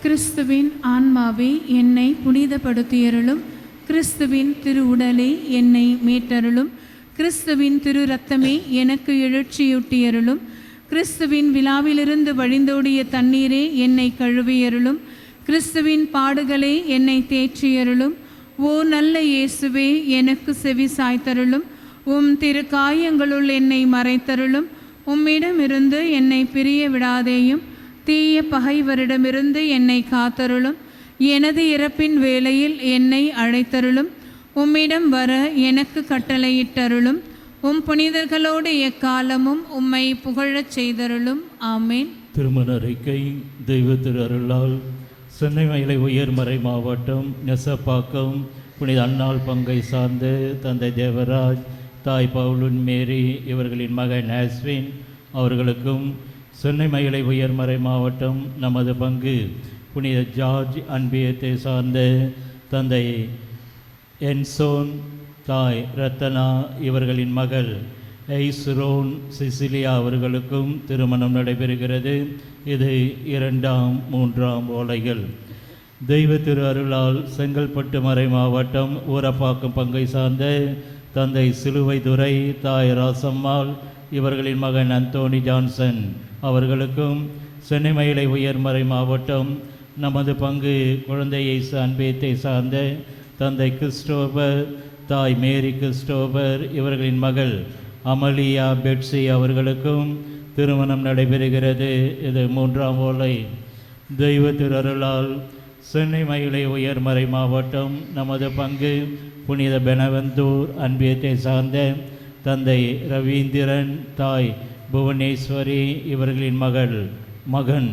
S6: கிறிஸ்துவின் ஆன்மாவே என்னை புனிதப்படுத்தியருளும். கிறிஸ்துவின் திரு உடலே என்னை மீட்டருளும். கிறிஸ்துவின் திரு இரத்தமே எனக்கு எழுச்சியூட்டியருளும். கிறிஸ்துவின் விழாவிலிருந்து வழிந்தோடிய தண்ணீரே என்னை கழுவியருளும். கிறிஸ்துவின் பாடுகளே என்னை தேற்றியருளும். ஓ நல்ல இயேசுவே, எனக்கு செவி சாய்த்தருளும். உம் திரு காயங்களுள் என்னை மறைத்தருளும். உம்மிடமிருந்து என்னை பிரிய விடாதேயும். தீய பகைவரிடமிருந்து என்னை காத்தருளும். எனது இறப்பின் வேளையில் என்னை அழைத்தருளும். உம்மிடம் வர எனக்கு கட்டளையிட்டருளும். உம் புனிதர்களோடு எக்காலமும் உம்மை புகழச் செய்தருளும். ஆமேன்.
S12: திருமண அறிக்கை. தெய்வ திரு அருளால் சென்னை மயிலை உயர்மறை மாவட்டம் நெசப்பாக்கம் புனித அன்னாள் பங்கை சார்ந்த தந்தை தேவராஜ், தாய் பவுலின் மேரி இவர்களின் மகன் ஆஸ்வின் அவர்களுக்கும், சென்னை மயிலை உயர்மறை மாவட்டம் நமது பங்கு புனித ஜார்ஜ் அன்பியத்தை சார்ந்த தந்தை என்சோன், தாய் ரத்தனா இவர்களின் மகள் ஐஸ்ரோன் சிசிலியா அவர்களுக்கும் திருமணம் நடைபெறுகிறது. இது 2ஆம் 3ஆம் ஓலைகள். தெய்வ திரு அருளால் செங்கல்பட்டு மறை மாவட்டம் ஊரப்பாக்கம் பங்கை சார்ந்த தந்தை சிலுவைதுரை, தாய் ராசம்மாள் இவர்களின் மகன் அந்தோனி ஜான்சன் அவர்களுக்கும், சென்னை மயிலை உயர்மறை மாவட்டம் நமது பங்கு குழந்தை இயேசு அன்பியத்தை சார்ந்த தந்தை கிறிஸ்டோபர், தாய் மேரி கிறிஸ்டோபர் இவர்களின் மகள் அமலியா பெட்சி அவர்களுக்கும் திருமணம் நடைபெறுகிறது. இது 3ஆம் ஓலை. தெய்வ திருஅருளால் சென்னை மயிலை உயர்மறை மாவட்டம் நமது பங்கு புனித பெனவந்தூர் அன்பியத்தை சார்ந்த தந்தை ரவீந்திரன், தாய் புவனேஸ்வரி இவர்களின் மகன்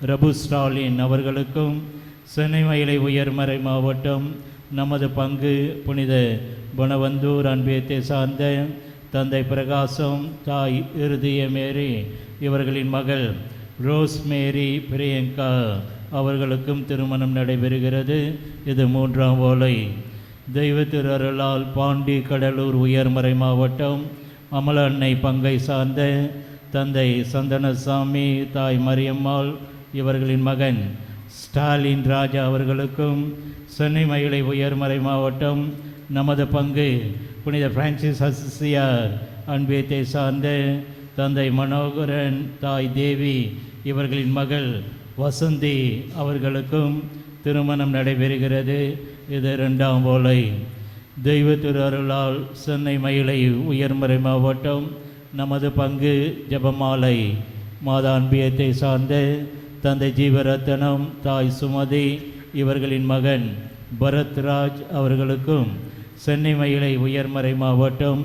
S12: ரபு ஸ்டாலின் அவர்களுக்கும், சென்னை மயிலை உயர்மறை மாவட்டம் நமது பங்கு புனித பனவந்தூர் அன்பியத்தை சார்ந்த தந்தை பிரகாசம், தாய் இருதய மேரி இவர்களின் மகள் ரோஸ் மேரி பிரியங்கா அவர்களுக்கும் திருமணம் நடைபெறுகிறது. இது 3ஆம் ஓலை. தெய்வ திரு அருளால் பாண்டி கடலூர் உயர்மறை மாவட்டம் அமல அன்னை பங்கை சார்ந்த தந்தை சந்தனசாமி, தாய் மரியம்மாள் இவர்களின் மகன் ஸ்டாலின் ராஜா அவர்களுக்கும், சென்னை மயிலை உயர்மறை மாவட்டம் நமது பங்கு புனித பிரான்சிஸ் அசிசியார் அன்பியத்தை சார்ந்த தந்தை மனோகரன், தாய் தேவி இவர்களின் மகள் வசந்தி அவர்களுக்கும் திருமணம் நடைபெறுகிறது. இது 2ஆம் ஓலை. தெய்வ திரு அருளால் சென்னை மயிலை உயர்மறை மாவட்டம் நமது பங்கு ஜெபமாலை மாதா அன்பியத்தை சார்ந்த தந்தை ஜீவரத்தனம், தாய் சுமதி இவர்களின் மகன் பரத்ராஜ் அவர்களுக்கும், சென்னை மயிலை உயர்மறை மாவட்டம்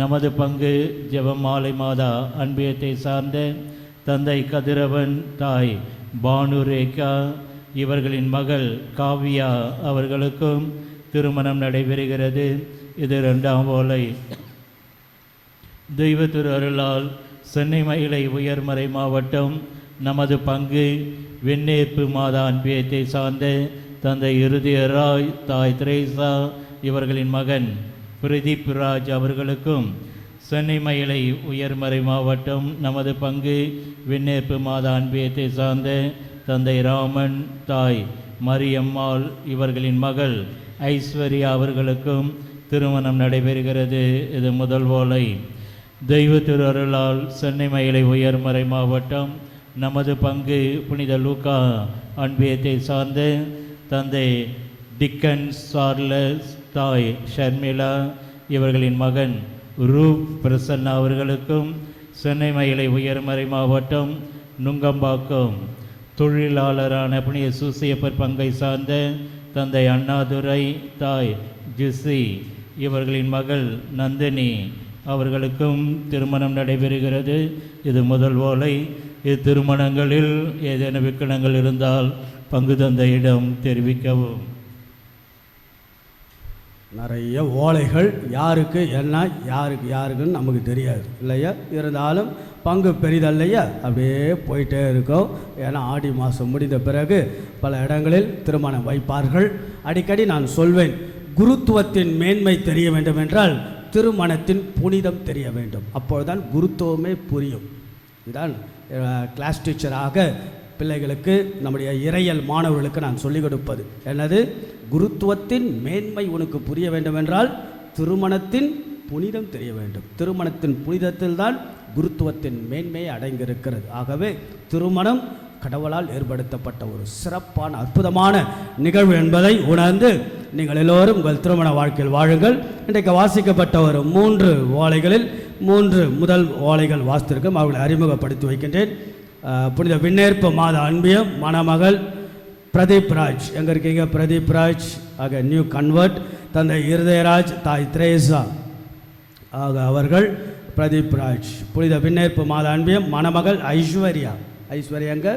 S12: நமது பங்கு ஜெபமாலை மாதா அன்பியத்தை சார்ந்த தந்தை கதிரவன், தாய் பானுரேகா இவர்களின் மகள் காவ்யா அவர்களுக்கும் திருமணம் நடைபெறுகிறது. இது 2ஆம் ஓலை. தெய்வ திரு அருளால் சென்னை மயிலை உயர்மறை மாவட்டம் நமது பங்கு வெண்ணேற்பு மாதா அன்பியத்தை சார்ந்த தந்தை இருதயராய், தாய் திரேசா இவர்களின் மகன் பிரதீப் ராஜ் அவர்களுக்கும், சென்னை மயிலை உயர்மறை மாவட்டம் நமது பங்கு வெண்ணேற்பு மாதா அன்பியத்தை சார்ந்த தந்தை ராமன், தாய் மரியம்மாள் இவர்களின் மகள் ஐஸ்வர்யா அவர்களுக்கும் திருமணம் நடைபெறுகிறது. இது 1 ஓலை. தெய்வ திரு அருளால் சென்னை மயிலை உயர்மறை மாவட்டம் நமது பங்கு புனித லூக்கா அன்பியத்தை சார்ந்த தந்தை டிக்கன் சார்லஸ், தாய் ஷர்மிளா இவர்களின் மகன் ரூப் பிரசன்னா அவர்களுக்கும், சென்னை மயிலை உயர்மறை மாவட்டம் நுங்கம்பாக்கம் தொழிலாளரான புனித சூசியப்பர் பங்கை சார்ந்த தந்தை அண்ணாதுரை, தாய் ஜிசி இவர்களின் மகள் நந்தினி அவர்களுக்கும் திருமணம் நடைபெறுகிறது. இது 1 ஓலை. இத்திருமணங்களில் ஏதேனும் விக்கணங்கள் இருந்தால் பங்கு தந்தையிடம் தெரிவிக்கவும்.
S3: நிறைய ஓலைகள் யாருக்கு என்ன யாருக்குன்னு நமக்கு தெரியாது இல்லையா. இருந்தாலும் பங்கு பெரிதல்லையா, அப்படியே போயிட்டே இருக்கும். ஏன்னா ஆடி மாதம் முடிந்த பிறகு பல இடங்களில் திருமணம் வைப்பார்கள். அடிக்கடி நான் சொல்வேன், குருத்துவத்தின் மேன்மை தெரிய வேண்டும் என்றால் திருமணத்தின் புனிதம் தெரிய வேண்டும். அப்பொழுதுதான் குருத்துவமே புரியும். இதுதான் கிளாஸ் டீச்சராக பிள்ளைகளுக்கு, நம்முடைய இறையியல் மாணவர்களுக்கு நான் சொல்லிக் கொடுப்பது என்னது? குருத்துவத்தின் மேன்மை உனக்கு புரிய வேண்டுமென்றால் திருமணத்தின் புனிதம் தெரிய வேண்டும். திருமணத்தின் புனிதத்தில் தான் குருத்துவத்தின் மேன்மையை அடங்கியிருக்கிறது. ஆகவே திருமணம் கடவுளால் ஏற்படுத்தப்பட்ட ஒரு சிறப்பான அற்புதமான நிகழ்வு என்பதை உணர்ந்து நீங்கள் எல்லோரும் உங்கள் திருமண வாழ்க்கையில் வாழுங்கள். இன்றைக்கு வாசிக்கப்பட்ட ஒரு 3 ஓலைகளில் 3 முதல் ஓலைகள் வாசித்திருக்கும். அவர்களை அறிமுகப்படுத்தி வைக்கின்றேன். புனித விண்ணேற்பு மாத அன்பியம் மணமகள் பிரதீப் ராஜ். எங்கே இருக்கீங்க? பிரதீப் ராஜ் ஆக நியூ கன்வெர்ட். தந்தை இருதயராஜ், தாய் திரேசா ஆக அவர்கள் பிரதீப் ராஜ். புனித விண்ணேற்பு மாத அன்பியம் மணமகள் ஐஸ்வர்யா. ஐஸ்வர்யங்க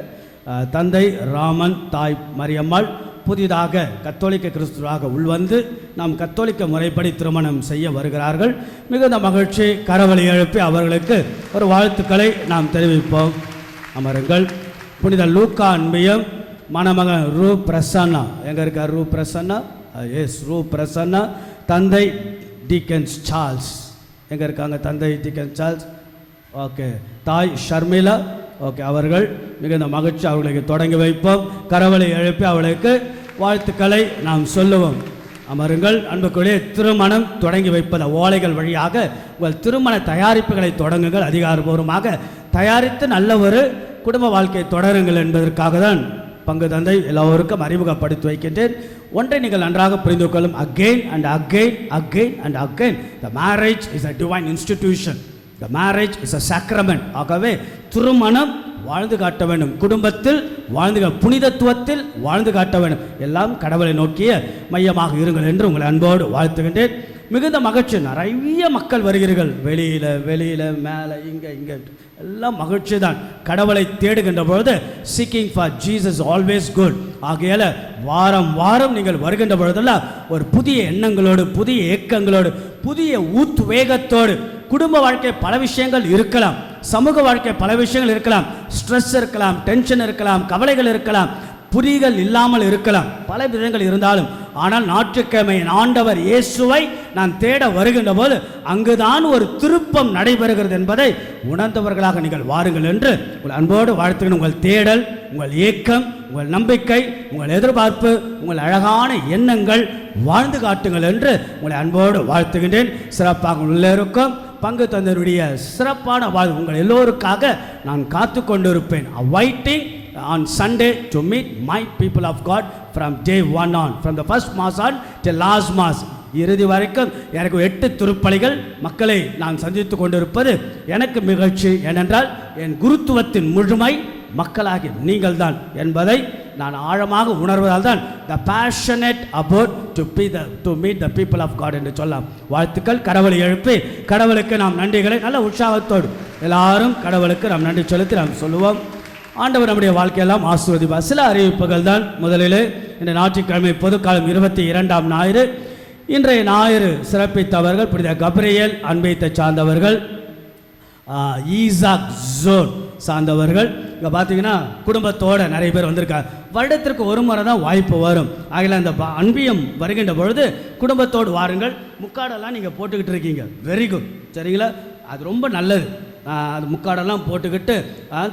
S3: தந்தை ராமன், தாய் மரியம்மாள் புதிதாக கத்தோலிக்க கிறிஸ்துவாக உள்வந்து நாம் கத்தோலிக்க முறைப்படி திருமணம் செய்ய வருகிறார்கள். மிகுந்த மகிழ்ச்சி. கரவொலி எழுப்பி அவர்களுக்கு ஒரு வாழ்த்துக்களை நாம் தெரிவிப்போம். அமருங்கள். புனித லூக்கா அன்பியம் மணமகன் ரூ பிரசன்னா. எங்கே இருக்கார் ரூ பிரசன்னா? எஸ், ரூ பிரசன்னா. தந்தை டீக்கன்ஸ் சார்ல்ஸ். எங்கே இருக்காங்க தந்தை டீக்கன்ஸ் சார்ல்ஸ்? ஓகே. தாய் ஷர்மிளா. ஓகே, அவர்கள் மிகுந்த மகிழ்ச்சி. அவர்களுக்கு தொடங்கி வைப்போம். கரவொலி எழுப்பி அவர்களுக்கு வாழ்த்துக்களை நாம் சொல்லுவோம். அமருங்கள். அன்புக்குள்ளே திருமணம் தொடங்கி வைப்பத ஓலைகள் வழியாக உங்கள் திருமண தயாரிப்புகளை தொடங்குங்கள். அதிகாரபூர்வமாக தயாரித்து நல்ல ஒரு குடும்ப வாழ்க்கையை தொடருங்கள் என்பதற்காக தான் பங்கு தந்தை எல்லோருக்கும் அறிமுகப்படுத்தி வைக்கின்றேன். ஒன்றை நீங்கள் நன்றாக புரிந்து கொள்ளும். Again and again again and again the marriage is a divine institution. The marriage is a sacrament. ஆகவே திருமணம் வாழ்ந்து காட்ட வேண்டும். குடும்பத்தில் வாழ்ந்து புனிதத்துவத்தில் வாழ்ந்து காட்ட வேண்டும். எல்லாம் கடவுளை நோக்கிய மையமாக இருங்கள் என்று உங்களை அன்போடு வாழ்த்துகின்றேன். மிகுந்த மகிழ்ச்சி. நிறைய மக்கள் வருகிறீர்கள். வெளியில் மேலே இங்கே எல்லாம் மகிழ்ச்சி தான். கடவுளை தேடுகின்ற பொழுது seeking for Jesus always good. ஆகையால் வாரம் வாரம் நீங்கள் வருகின்ற பொழுதெல்லாம் ஒரு புதிய எண்ணங்களோடு, புதிய ஏக்கங்களோடு, புதிய வேகத்தோடு. குடும்ப வாழ்க்கை பல விஷயங்கள் இருக்கலாம், சமூக வாழ்க்கை பல விஷயங்கள் இருக்கலாம், ஸ்ட்ரெஸ் இருக்கலாம், டென்ஷன் இருக்கலாம், கவலைகள் இருக்கலாம், புரிகள் இல்லாமல் இருக்கலாம், பல விதங்கள் இருந்தாலும், ஆனால் ஞாயிற்றுக்கிழமையின் ஆண்டவர் இயேசுவை நான் தேட வருகின்ற போது அங்குதான் ஒரு திருப்பம் நடைபெறுகிறது என்பதை உணர்ந்தவர்களாக நீங்கள் வாருங்கள் என்று உங்கள் அன்போடு வாழ்த்துகிறேன். உங்கள் தேடல், உங்கள் ஏக்கம், உங்கள் நம்பிக்கை, உங்கள் எதிர்பார்ப்பு, உங்கள் அழகான எண்ணங்கள் வாழ்ந்து காட்டுங்கள் என்று உங்களை அன்போடு வாழ்த்துகின்றேன். சிறப்பாக உள்ளிருக்கும் பங்கு தந்தருடைய சிறப்பான வாழ்வு உங்கள் எல்லோருக்காக நான் காத்து கொண்டிருப்பேன். awaiting on Sunday to meet my people of God from day 1 on, from the first mass on till last mass. இறுதி வரைக்கும் எனக்கு 8 திருப்பலிகள் மக்களை நான் சந்தித்து கொண்டிருப்பது எனக்கு மகிழ்ச்சி. ஏனென்றால் என் குருத்துவத்தின் முழுமை மக்களாகி நீங்கள் தான் என்பதை நான் ஆழமாக உணர்வதால் தான் the passionate about to meet the people of God என்று சொல்லலாம். வாழ்த்துக்கள். கடவுளை எழுப்பி கடவுளுக்கு நாம் நன்றிகளை நல்ல உற்சாகத்தோடு எல்லாரும் கடவுளுக்கு நாம் நன்றி செலுத்தி நாம் சொல்லுவோம். ஆண்டவர் நம்முடைய வாழ்க்கையெல்லாம் ஆசீர்வதிப்பார். சில அறிவிப்புகள் தான். முதலிலே இந்த ஞாயிற்றுக்கிழமை பொதுக்காலம் 22ஆம் ஞாயிறு. இன்றைய ஞாயிறு சிறப்பித்தவர்கள் புனித கப்ரியேல் அன்பைத்தை சார்ந்தவர்கள், ஈசாக் ஜோன் சார்ந்தவர்கள். இங்கே பார்த்தீங்கன்னா குடும்பத்தோடு நிறைய பேர் வந்திருக்காங்க. வருடத்திற்கு ஒரு முறை தான் வாய்ப்பு வரும். ஆகிய அந்த அன்பியம் வருகின்ற பொழுது குடும்பத்தோடு வாருங்கள். முக்காடெல்லாம் நீங்கள் போட்டுக்கிட்டு இருக்கீங்க, வெரி குட், சரிங்களா? அது ரொம்ப நல்லது. அது முக்காடெல்லாம் போட்டுக்கிட்டு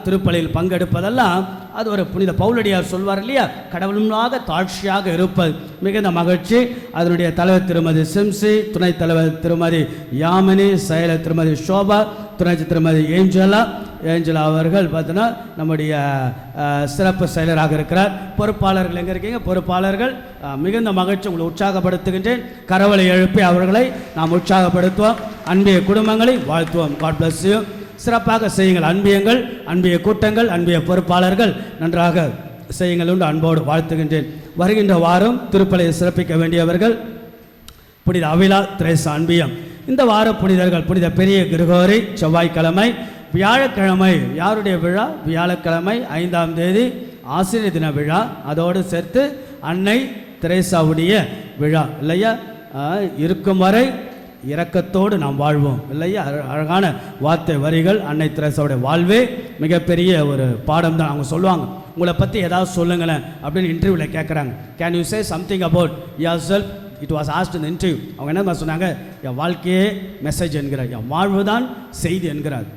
S3: திருப்பலியில் பங்கெடுப்பதெல்லாம் அது ஒரு புனித பவுலடியார் சொல்வார் இல்லையா, கடவுளுமாக தாழ்ச்சியாக இருப்பது மிகுந்த மகிழ்ச்சி. அதனுடைய தலைவர் திருமதி சிம்சி, துணைத் தலைவர் திருமதி யாமினி, செயலர் திருமதி ஷோபா, துணை திருமதி ஏஞ்சலா அவர்கள் பார்த்தீங்கன்னா நம்முடைய சிறப்பு செயலராக இருக்கிறார். பொறுப்பாளர்கள் எங்கே இருக்கீங்க? பொறுப்பாளர்கள் மிகுந்த மகிழ்ச்சி. உங்களை உற்சாகப்படுத்துகின்றேன். கரவலை எழுப்பி அவர்களை நாம் உற்சாகப்படுத்துவோம். அன்பிய குடும்பங்களை வாழ்த்துவோம். God bless you. சிறப்பாக செய்யுங்கள். அன்பியங்கள், அன்பிய கூட்டங்கள், அன்பிய பொறுப்பாளர்கள் நன்றாக செய்யுங்கள் என்று அன்போடு வாழ்த்துகின்றேன். வருகின்ற வாரம் திருப்பலியை சிறப்பிக்க வேண்டியவர்கள் புனித அவிலா திரேசா அன்பியம். இந்த வார புனிதர்கள் புனித பெரிய கிரிகோரி செவ்வாய்க்கிழமை, வியாழக்கிழமை யாருடைய விழா? வியாழக்கிழமை 5ஆம் தேதி ஆசிரியர் தின விழா. அதோடு சேர்த்து அன்னை திரேசாவுடைய விழா இல்லையா? இருக்கும் வரை இரக்கத்தோடு நாம் வாழ்வோம் இல்லையா? அழகான வார்த்தை வரிகள். அன்னை திரேசாவுடைய வாழ்வே மிகப்பெரிய ஒரு பாடம் தான். அவங்க சொல்லுவாங்க, உங்களை பற்றி ஏதாவது சொல்லுங்களேன் அப்படின்னு இன்டர்வியூவில் கேட்குறாங்க. Can you say something about your self? It was asked in interview. அவங்க என்ன சொன்னாங்க? என் வாழ்க்கையே மெசேஜ் என்கிறார், என் வாழ்வு தான் செய்தி என்கிறார்.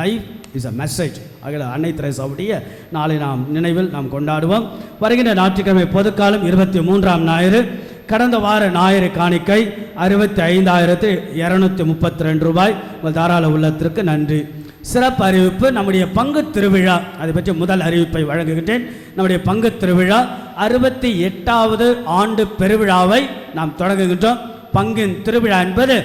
S3: Life is a message. ஆகிய அன்னை தெரேசாவுடைய நாளை நாம் நினைவில் நாம் கொண்டாடுவோம். வருகின்ற ஞாயிற்றுக்கிழமை பொதுக்காலம் 23ஆம் ஞாயிறு. கடந்த வார ஞாயிறு காணிக்கை 65,232 ரூபாய். உங்கள் தாராள உள்ளத்திற்கு நன்றி. சிறப்பு அறிவிப்பு, நம்முடைய பங்கு திருவிழா, அதை பற்றி முதல் அறிவிப்பை வழங்குகின்றேன். நம்முடைய பங்கு திருவிழா 68வது ஆண்டு பெருவிழாவை நாம் தொடங்குகின்றோம். பங்கின் திருவிழா என்பது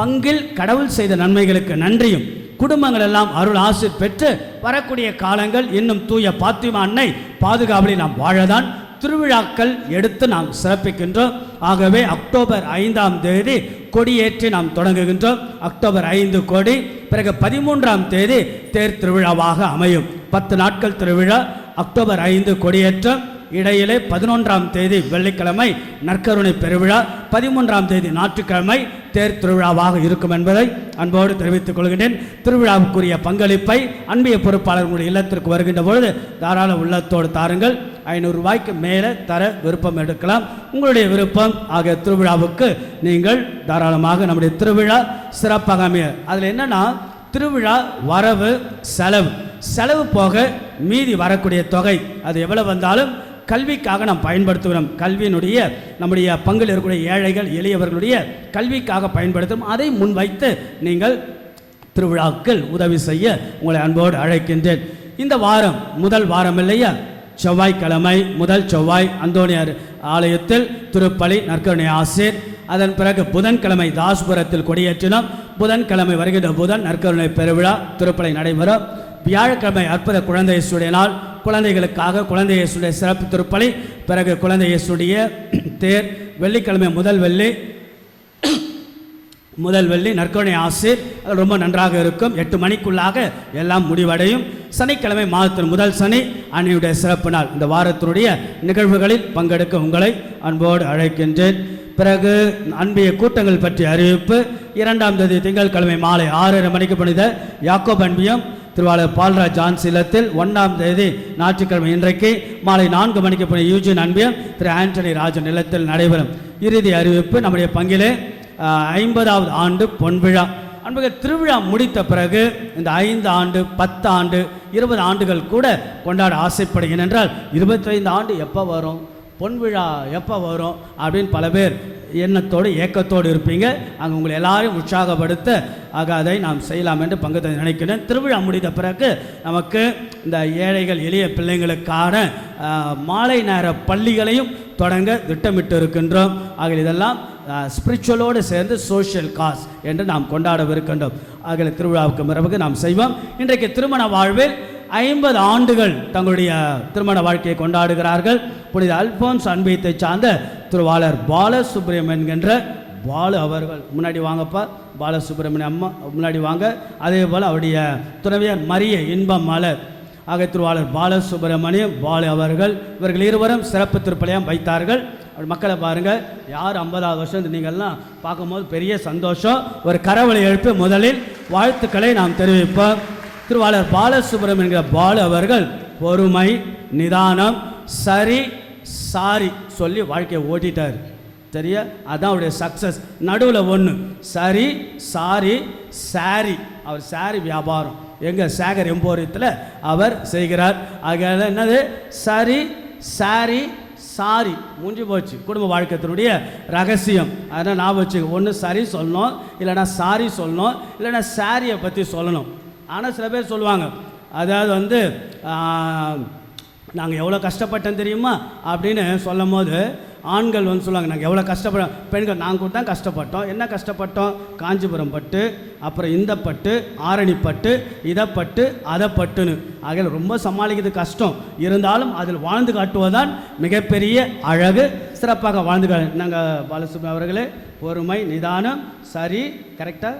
S3: பங்கில் கடவுள் செய்த நன்மைகளுக்கு நன்றியும் குடும்பங்கள் எல்லாம் அருள் ஆசீர் பெற்று வரக்கூடிய காலங்கள் இன்னும் தூய பாத்திமா அன்னை பாதுகாவலில் நாம் வாழதான் திருவிழாக்கள் எடுத்து நாம் சிறப்பிக்கின்றோம். ஆகவே அக்டோபர் 5ஆம் தேதி கொடியேற்றி நாம் தொடங்குகின்றோம். அக்டோபர் 5 கொடி, பிறகு 13ஆம் தேதி தேர் திருவிழாவாக அமையும். 10 நாட்கள் திருவிழா. அக்டோபர் 5 கொடியேற்றம், இடையிலே 11ஆம் தேதி வெள்ளிக்கிழமை நற்கருணை பெருவிழா, 13ஆம் தேதி ஞாயிற்றுக்கிழமை தேர் திருவிழாவாக இருக்கும் என்பதை அன்போடு தெரிவித்துக் கொள்கின்றேன். திருவிழாவுக்குரிய பங்களிப்பை அன்பிய பொறுப்பாளர்களுடைய இல்லத்திற்கு வருகின்ற பொழுது தாராள உள்ளத்தோடு தாருங்கள். 500 ரூபாய்க்கு மேலே தர விருப்பம் எடுக்கலாம். உங்களுடைய விருப்பம். ஆகிய திருவிழாவுக்கு நீங்கள் தாராளமாக நம்முடைய திருவிழா சிறப்பாக அமைய. அதில் என்னன்னா, திருவிழா வரவு செலவு போக மீதி வரக்கூடிய தொகை அது எவ்வளவு வந்தாலும் கல்விக்காக நாம் பயன்படுத்துகிறோம். கல்வியினுடைய நம்முடைய பங்கில் இருக்கக்கூடிய ஏழைகள் எளியவர்களுடைய கல்விக்காக பயன்படுத்தும். அதை முன்வைத்து நீங்கள் திருவிழாக்கள் உதவி செய்ய உங்களை அன்போடு அழைக்கின்றேன். இந்த வாரம் முதல் வாரம் இல்லையா, செவ்வாய்க்கிழமை முதல் செவ்வாய் அந்தோனியார் ஆலயத்தில் திருப்பலி நற்கருணை ஆசீர். அதன் பிறகு புதன்கிழமை தாஸ்புரத்தில் கொடியேற்றினோம். புதன்கிழமை வருகின்ற புதன் நற்கருணை பெருவிழா திருப்பலி நடைபெறும். வியாழக்கிழமை அற்புத குழந்தை இயேசுடைய நாள், குழந்தைகளுக்காக குழந்தை இயேசுடைய சிறப்பு திருப்பலி, பிறகு குழந்தை இயேசுடைய தேர். வெள்ளிக்கிழமை முதல் வெள்ளி நற்கருணை ஆசீர். அது ரொம்ப நன்றாக இருக்கும். 8 மணிக்குள்ளாக எல்லாம் முடிவடையும். சனிக்கிழமை மாதத்தின் முதல் சனி அன்னையுடைய சிறப்பு நாள். இந்த வாரத்தினுடைய நிகழ்வுகளில் பங்கெடுக்க உங்களை அன்போடு அழைக்கின்றேன். பிறகு அன்பிய கூட்டங்கள் பற்றிய அறிவிப்பு. 2ஆம் தேதி திங்கட்கிழமை மாலை 6:30 மணிக்கு புனித யாக்கோப் அன்பியம் திருவாளர் பால்ராஜ் ஜான்ஸ் இல்லத்தில். 1ஆம் தேதி ஞாயிற்றுக்கிழமை இன்றைக்கு மாலை 4 மணிக்கு புனித யூஜின் அன்பியம் திரு ஆண்டனி ராஜன் இல்லத்தில் நடைபெறும். இறுதி அறிவிப்பு, நம்முடைய பங்கிலே 50வது ஆண்டு பொன்விழா. அன்பர்கள், திருவிழா முடித்த பிறகு இந்த 5 ஆண்டு 10 ஆண்டு 20 ஆண்டுகள் கூட கொண்டாட ஆசைப்படுகிறேன். என்றால் 25 ஆண்டு எப்போ வரும், பொன்விழா எப்போ வரும் அப்படின்னு பல பேர் எண்ணத்தோடு ஏக்கத்தோடு இருப்பீங்க. அங்கே உங்களை எல்லாரையும் உற்சாகப்படுத்த ஆக அதை நாம் செய்யலாம் என்று பங்கு நினைக்கிறேன். திருவிழா முடிந்த பிறகு நமக்கு இந்த ஏழைகள் எளிய பிள்ளைங்களுக்கான மாலை நேர பள்ளிகளையும் தொடங்க திட்டமிட்டு இருக்கின்றோம். ஆக இதெல்லாம் ஸ்பிரிச்சுவலோடு சேர்ந்து சோஷியல் காஸ் என்று நாம் கொண்டாடவிருக்கின்றோம். ஆக திருவிழாவுக்கு பிறகு நாம் செய்வோம். இன்றைக்கு திருமண வாழ்வில் 50 ஆண்டுகள் தங்களுடைய திருமண வாழ்க்கையை கொண்டாடுகிறார்கள். புனித அல்போன்ஸ் அன்பியத்தை சார்ந்த திருவாளர் பாலசுப்ரமணியன் என்கின்ற பாலு அவர்கள். முன்னாடி வாங்கப்பா, பாலசுப்ரமணியம் அம்மா முன்னாடி வாங்க. அதே போல் அவருடைய துணைவியார் மரிய இன்பம் மலர். ஆக திருவாளர் பாலசுப்ரமணியம் பாலு அவர்கள் இவர்கள் இருவரும் சிறப்பு திருப்பலியாக வைத்தார்கள். மக்களை பாருங்கள், யார் 50வது வருஷம் நீங்கள்லாம் பார்க்கும்போது பெரிய சந்தோஷம். ஒரு கரவலை எழுப்பி முதலில் வாழ்த்துக்களை நாம் தெரிவிப்போம். திருவாளர் பாலசுப்ரமணியன் என்கிற பாலு அவர்கள் பொறுமை, நிதானம், சரி சாரி சொல்லி வாழ்க்கையை ஓட்டிட்டார். சரியா, அதுதான் அவருடைய சக்ஸஸ். நடுவில் ஒன்று சரி சாரி சாரி. அவர் சாரி வியாபாரம் எங்கள் சேகர் எம்போரியத்தில் அவர் செய்கிறார். ஆகையால் என்னது, சரி சாரி சாரி முடிஞ்சு போச்சு குடும்ப வாழ்க்கைத்தினுடைய ரகசியம். அதனால் நான் வச்சு ஒன்று சரி சொல்லணும், இல்லைனா சாரி சொல்லணும், இல்லைனா சாரியை பற்றி சொல்லணும். ஆனால் சில பேர் சொல்லுவாங்க, அதாவது நாங்கள் எவ்வளோ கஷ்டப்பட்டோம் தெரியுமா அப்படின்னு சொல்லும் போது ஆண்கள் சொல்லுவாங்க, நாங்கள் எவ்வளோ கஷ்டப்பட்டோம். பெண்கள் நாங்கள் கூட தான் கஷ்டப்பட்டோம். என்ன கஷ்டப்பட்டோம்? காஞ்சிபுரம் பட்டு, அப்புறம் இந்த பட்டு, ஆரணி பட்டு, இதை பட்டு, அதை பட்டுன்னு. ஆகிய ரொம்ப சமாளிக்கிறது கஷ்டம். இருந்தாலும் அதில் வாழ்ந்து காட்டுவதுதான் மிகப்பெரிய அழகு. சிறப்பாக வாழ்ந்து நாங்கள் பாலசுப்ரமணியம் அவர்களே பொறுமை, நிதானம், சரி கரெக்டாக,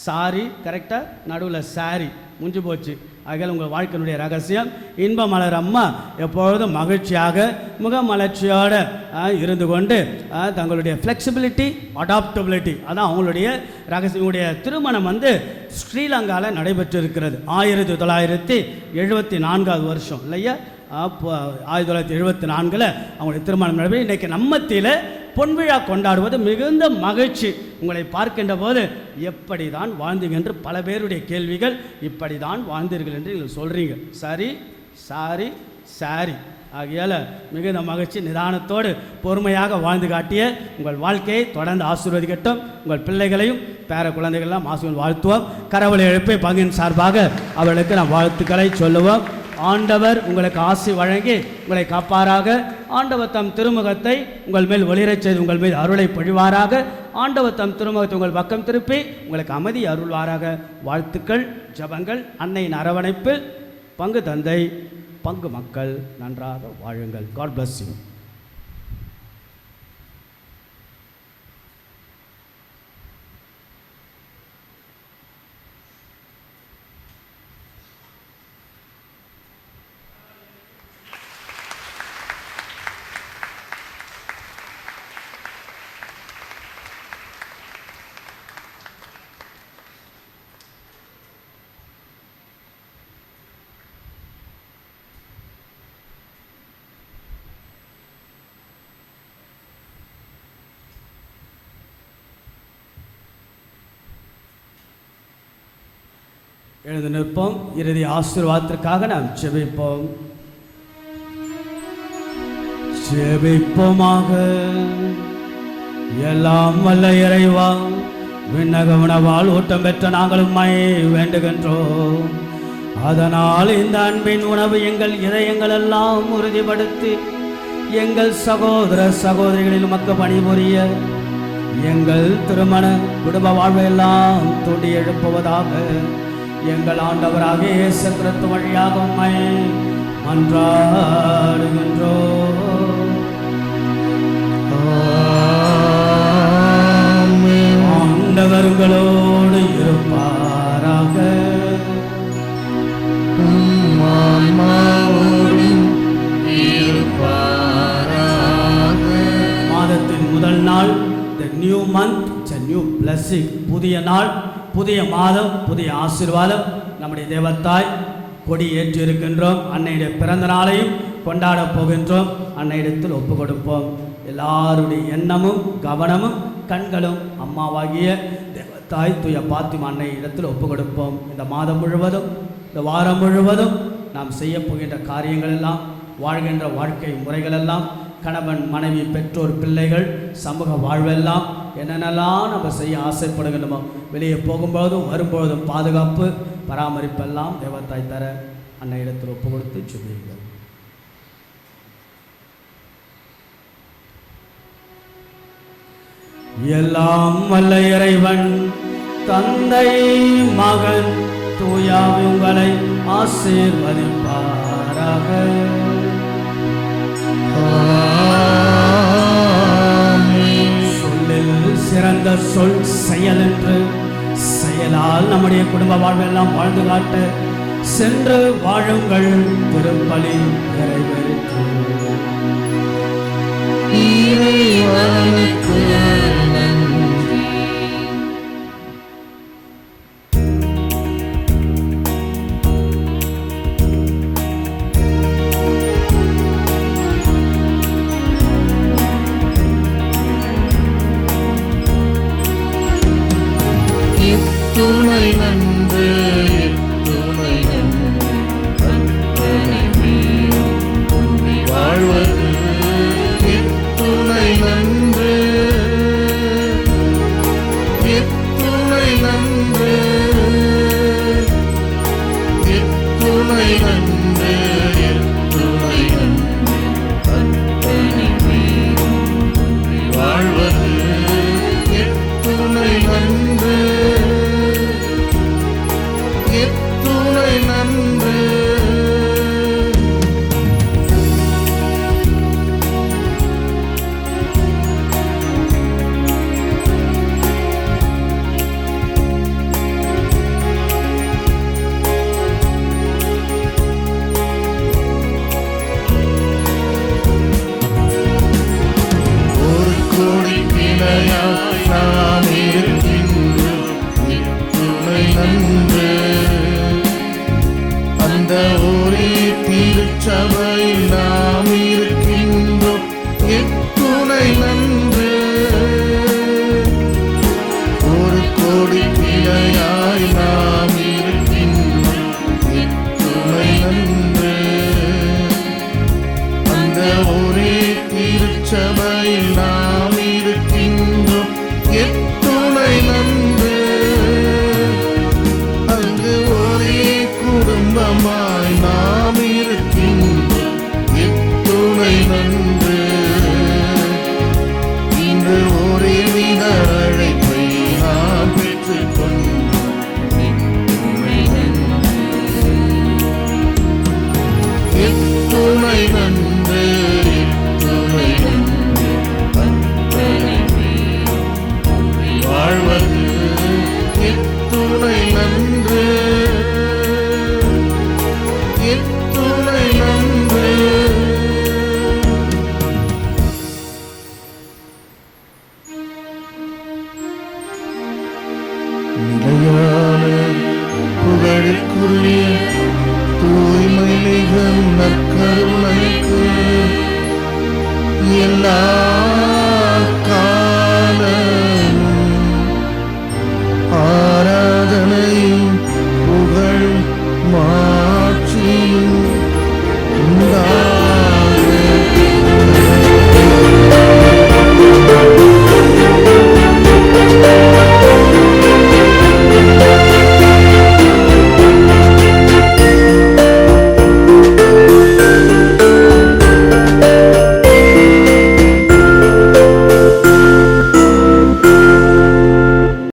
S3: சாரி கரெக்டாக, நடுவில் சாரி முடிஞ்சு போச்சு. ஆகையால் உங்கள் வாழ்க்கையினுடைய ரகசியம். இன்ப மலர் அம்மா எப்பொழுதும் மகிழ்ச்சியாக முகமலர்ச்சியோடு இருந்து கொண்டு தங்களுடைய ஃப்ளெக்சிபிலிட்டி, அடாப்டபிலிட்டி அதான் அவங்களுடைய ரகசியம். உங்களுடைய திருமணம் ஸ்ரீலங்காவில் நடைபெற்றிருக்கிறது. 1974 வருஷம் இல்லையா? அப்போ 1974 அவங்களுடைய திருமணம் நடைபெற்று இன்றைக்கி நம்ம மத்தியில் பொன்விழா கொண்டாடுவது மிகுந்த மகிழ்ச்சி. உங்களை பார்க்கின்ற போது எப்படி தான் வாழ்ந்தீங்க என்று பல பேருடைய கேள்விகள். இப்படி தான் வாழ்ந்தீர்கள் என்று நீங்கள் சொல்கிறீங்க. சரி, சாரி, சாரி. ஆகையால் மிகுந்த மகிழ்ச்சி, நிதானத்தோடு பொறுமையாக வாழ்ந்து காட்டிய உங்கள் வாழ்க்கையை தொடர்ந்து ஆசீர்வதிக்கட்டும். உங்கள் பிள்ளைகளையும் பேர குழந்தைகள்லாம் ஆசீர்வாதம் வாழ்த்துவோம். கரவலை எழுப்பி பங்கின் சார்பாக அவர்களுக்கு நாம் வாழ்த்துக்களை சொல்லுவோம். ஆண்டவர் உங்களுக்கு ஆசி வழங்கி உங்களை காப்பாராக. ஆண்டவர் தம் திருமுகத்தை உங்கள் மேல் ஒளிரச் செய்து உங்கள் மேல் அருளை பொழிவாராக. ஆண்டவர் தம் திருமுகத்தை உங்கள் பக்கம் திருப்பி உங்களுக்கு அமைதி அருள்வாராக. வாழ்த்துக்கள், ஜபங்கள், அன்னையின் அரவணைப்பு. பங்கு தந்தை, பங்கு மக்கள் நன்றாக வாழுங்கள். God bless you. எழுந்து நிற்போம். இறுதி ஆசீர்வாதத்திற்காக நாம் ஜெபிப்போம். ஜெபிப்போமாக. எல்லாம் வல்ல இறைவா, விண்ணக உணவால் ஊட்டம் பெற்ற நாங்கள் உம்மை வேண்டுகின்றோம். அதனால் இந்த அன்பின் உணவு எங்கள் இதயங்கள் எல்லாம் உறுதிப்படுத்தி எங்கள் சகோதர சகோதரிகளில் உமக்கு பணிபுரிய எங்கள் திருமண குடும்ப வாழ்வையெல்லாம் தூண்டி எழுப்புவதாக எங்கள் ஆண்டவராக இயேசு கிறிஸ்து வழியாக உம்மை மன்றாடுகின்றோம். ஆண்டவர்களோடு இருப்பாராக. மாதத்தின் முதல் நாள், the new month, it's a new blessing. புதிய நாள், புதிய மாதம், புதிய ஆசீர்வாதம். நம்முடைய தேவத்தாய் கொடி ஏற்றி இருக்கின்றோம். அன்னையுடைய பிறந்த நாளையும் கொண்டாடப் போகின்றோம். அன்னையிடத்தில் ஒப்பு கொடுப்போம். எல்லாருடைய எண்ணமும் கவனமும் கண்களும் அம்மாவாகிய தேவத்தாய் தூய பாத்திமா அன்னை இடத்தில் ஒப்பு கொடுப்போம். இந்த மாதம் முழுவதும், இந்த வாரம் முழுவதும் நாம் செய்ய போகின்ற காரியங்கள் எல்லாம், வாழ்கின்ற வாழ்க்கை முறைகள் எல்லாம், கணவன் மனைவி பெற்றோர் பிள்ளைகள் சமூக வாழ்வெல்லாம் என்னென்னலாம் நம்ம செய்ய ஆசைப்படுகின்றோமோ, வெளியே போகும்போதும் வரும்பொழுதும் பாதுகாப்பு பராமரிப்பெல்லாம் தேவத்தாய் தர அன்னை இடத்தில் ஒப்பு கொடுத்து சொல்லுங்கள். எல்லாம் வல்ல இறைவன் தந்தை மகன் தூயாவி உங்களை ஆசீர்வதிப்பாராக. சிறந்த சொல் செயல் என்று செயலால் நம்முடைய குடும்ப வாழ்வெல்லாம் வாழ்ந்து காட்ட சென்று வாழுங்கள். திருப்பலி நிறைவேற்று.
S2: துணை நன்று துணை நன்று அன்பனை மீறும் வாழ்வது துணை நன்று துணை நன்று துணை நன்று துணை நன்று அன்பனை மீறும் வாழ்வது துணை நன்று துணை நன்று. ஒரு கோடி கிளையாய் நாம் இருக்கின்றோம். துணை நன்று. அந்த ஒரே திருச்சபையில் நாம் இருக்கின்றோம். எத்துணை நன்று. ஒரே திருச்சபையில் நாம்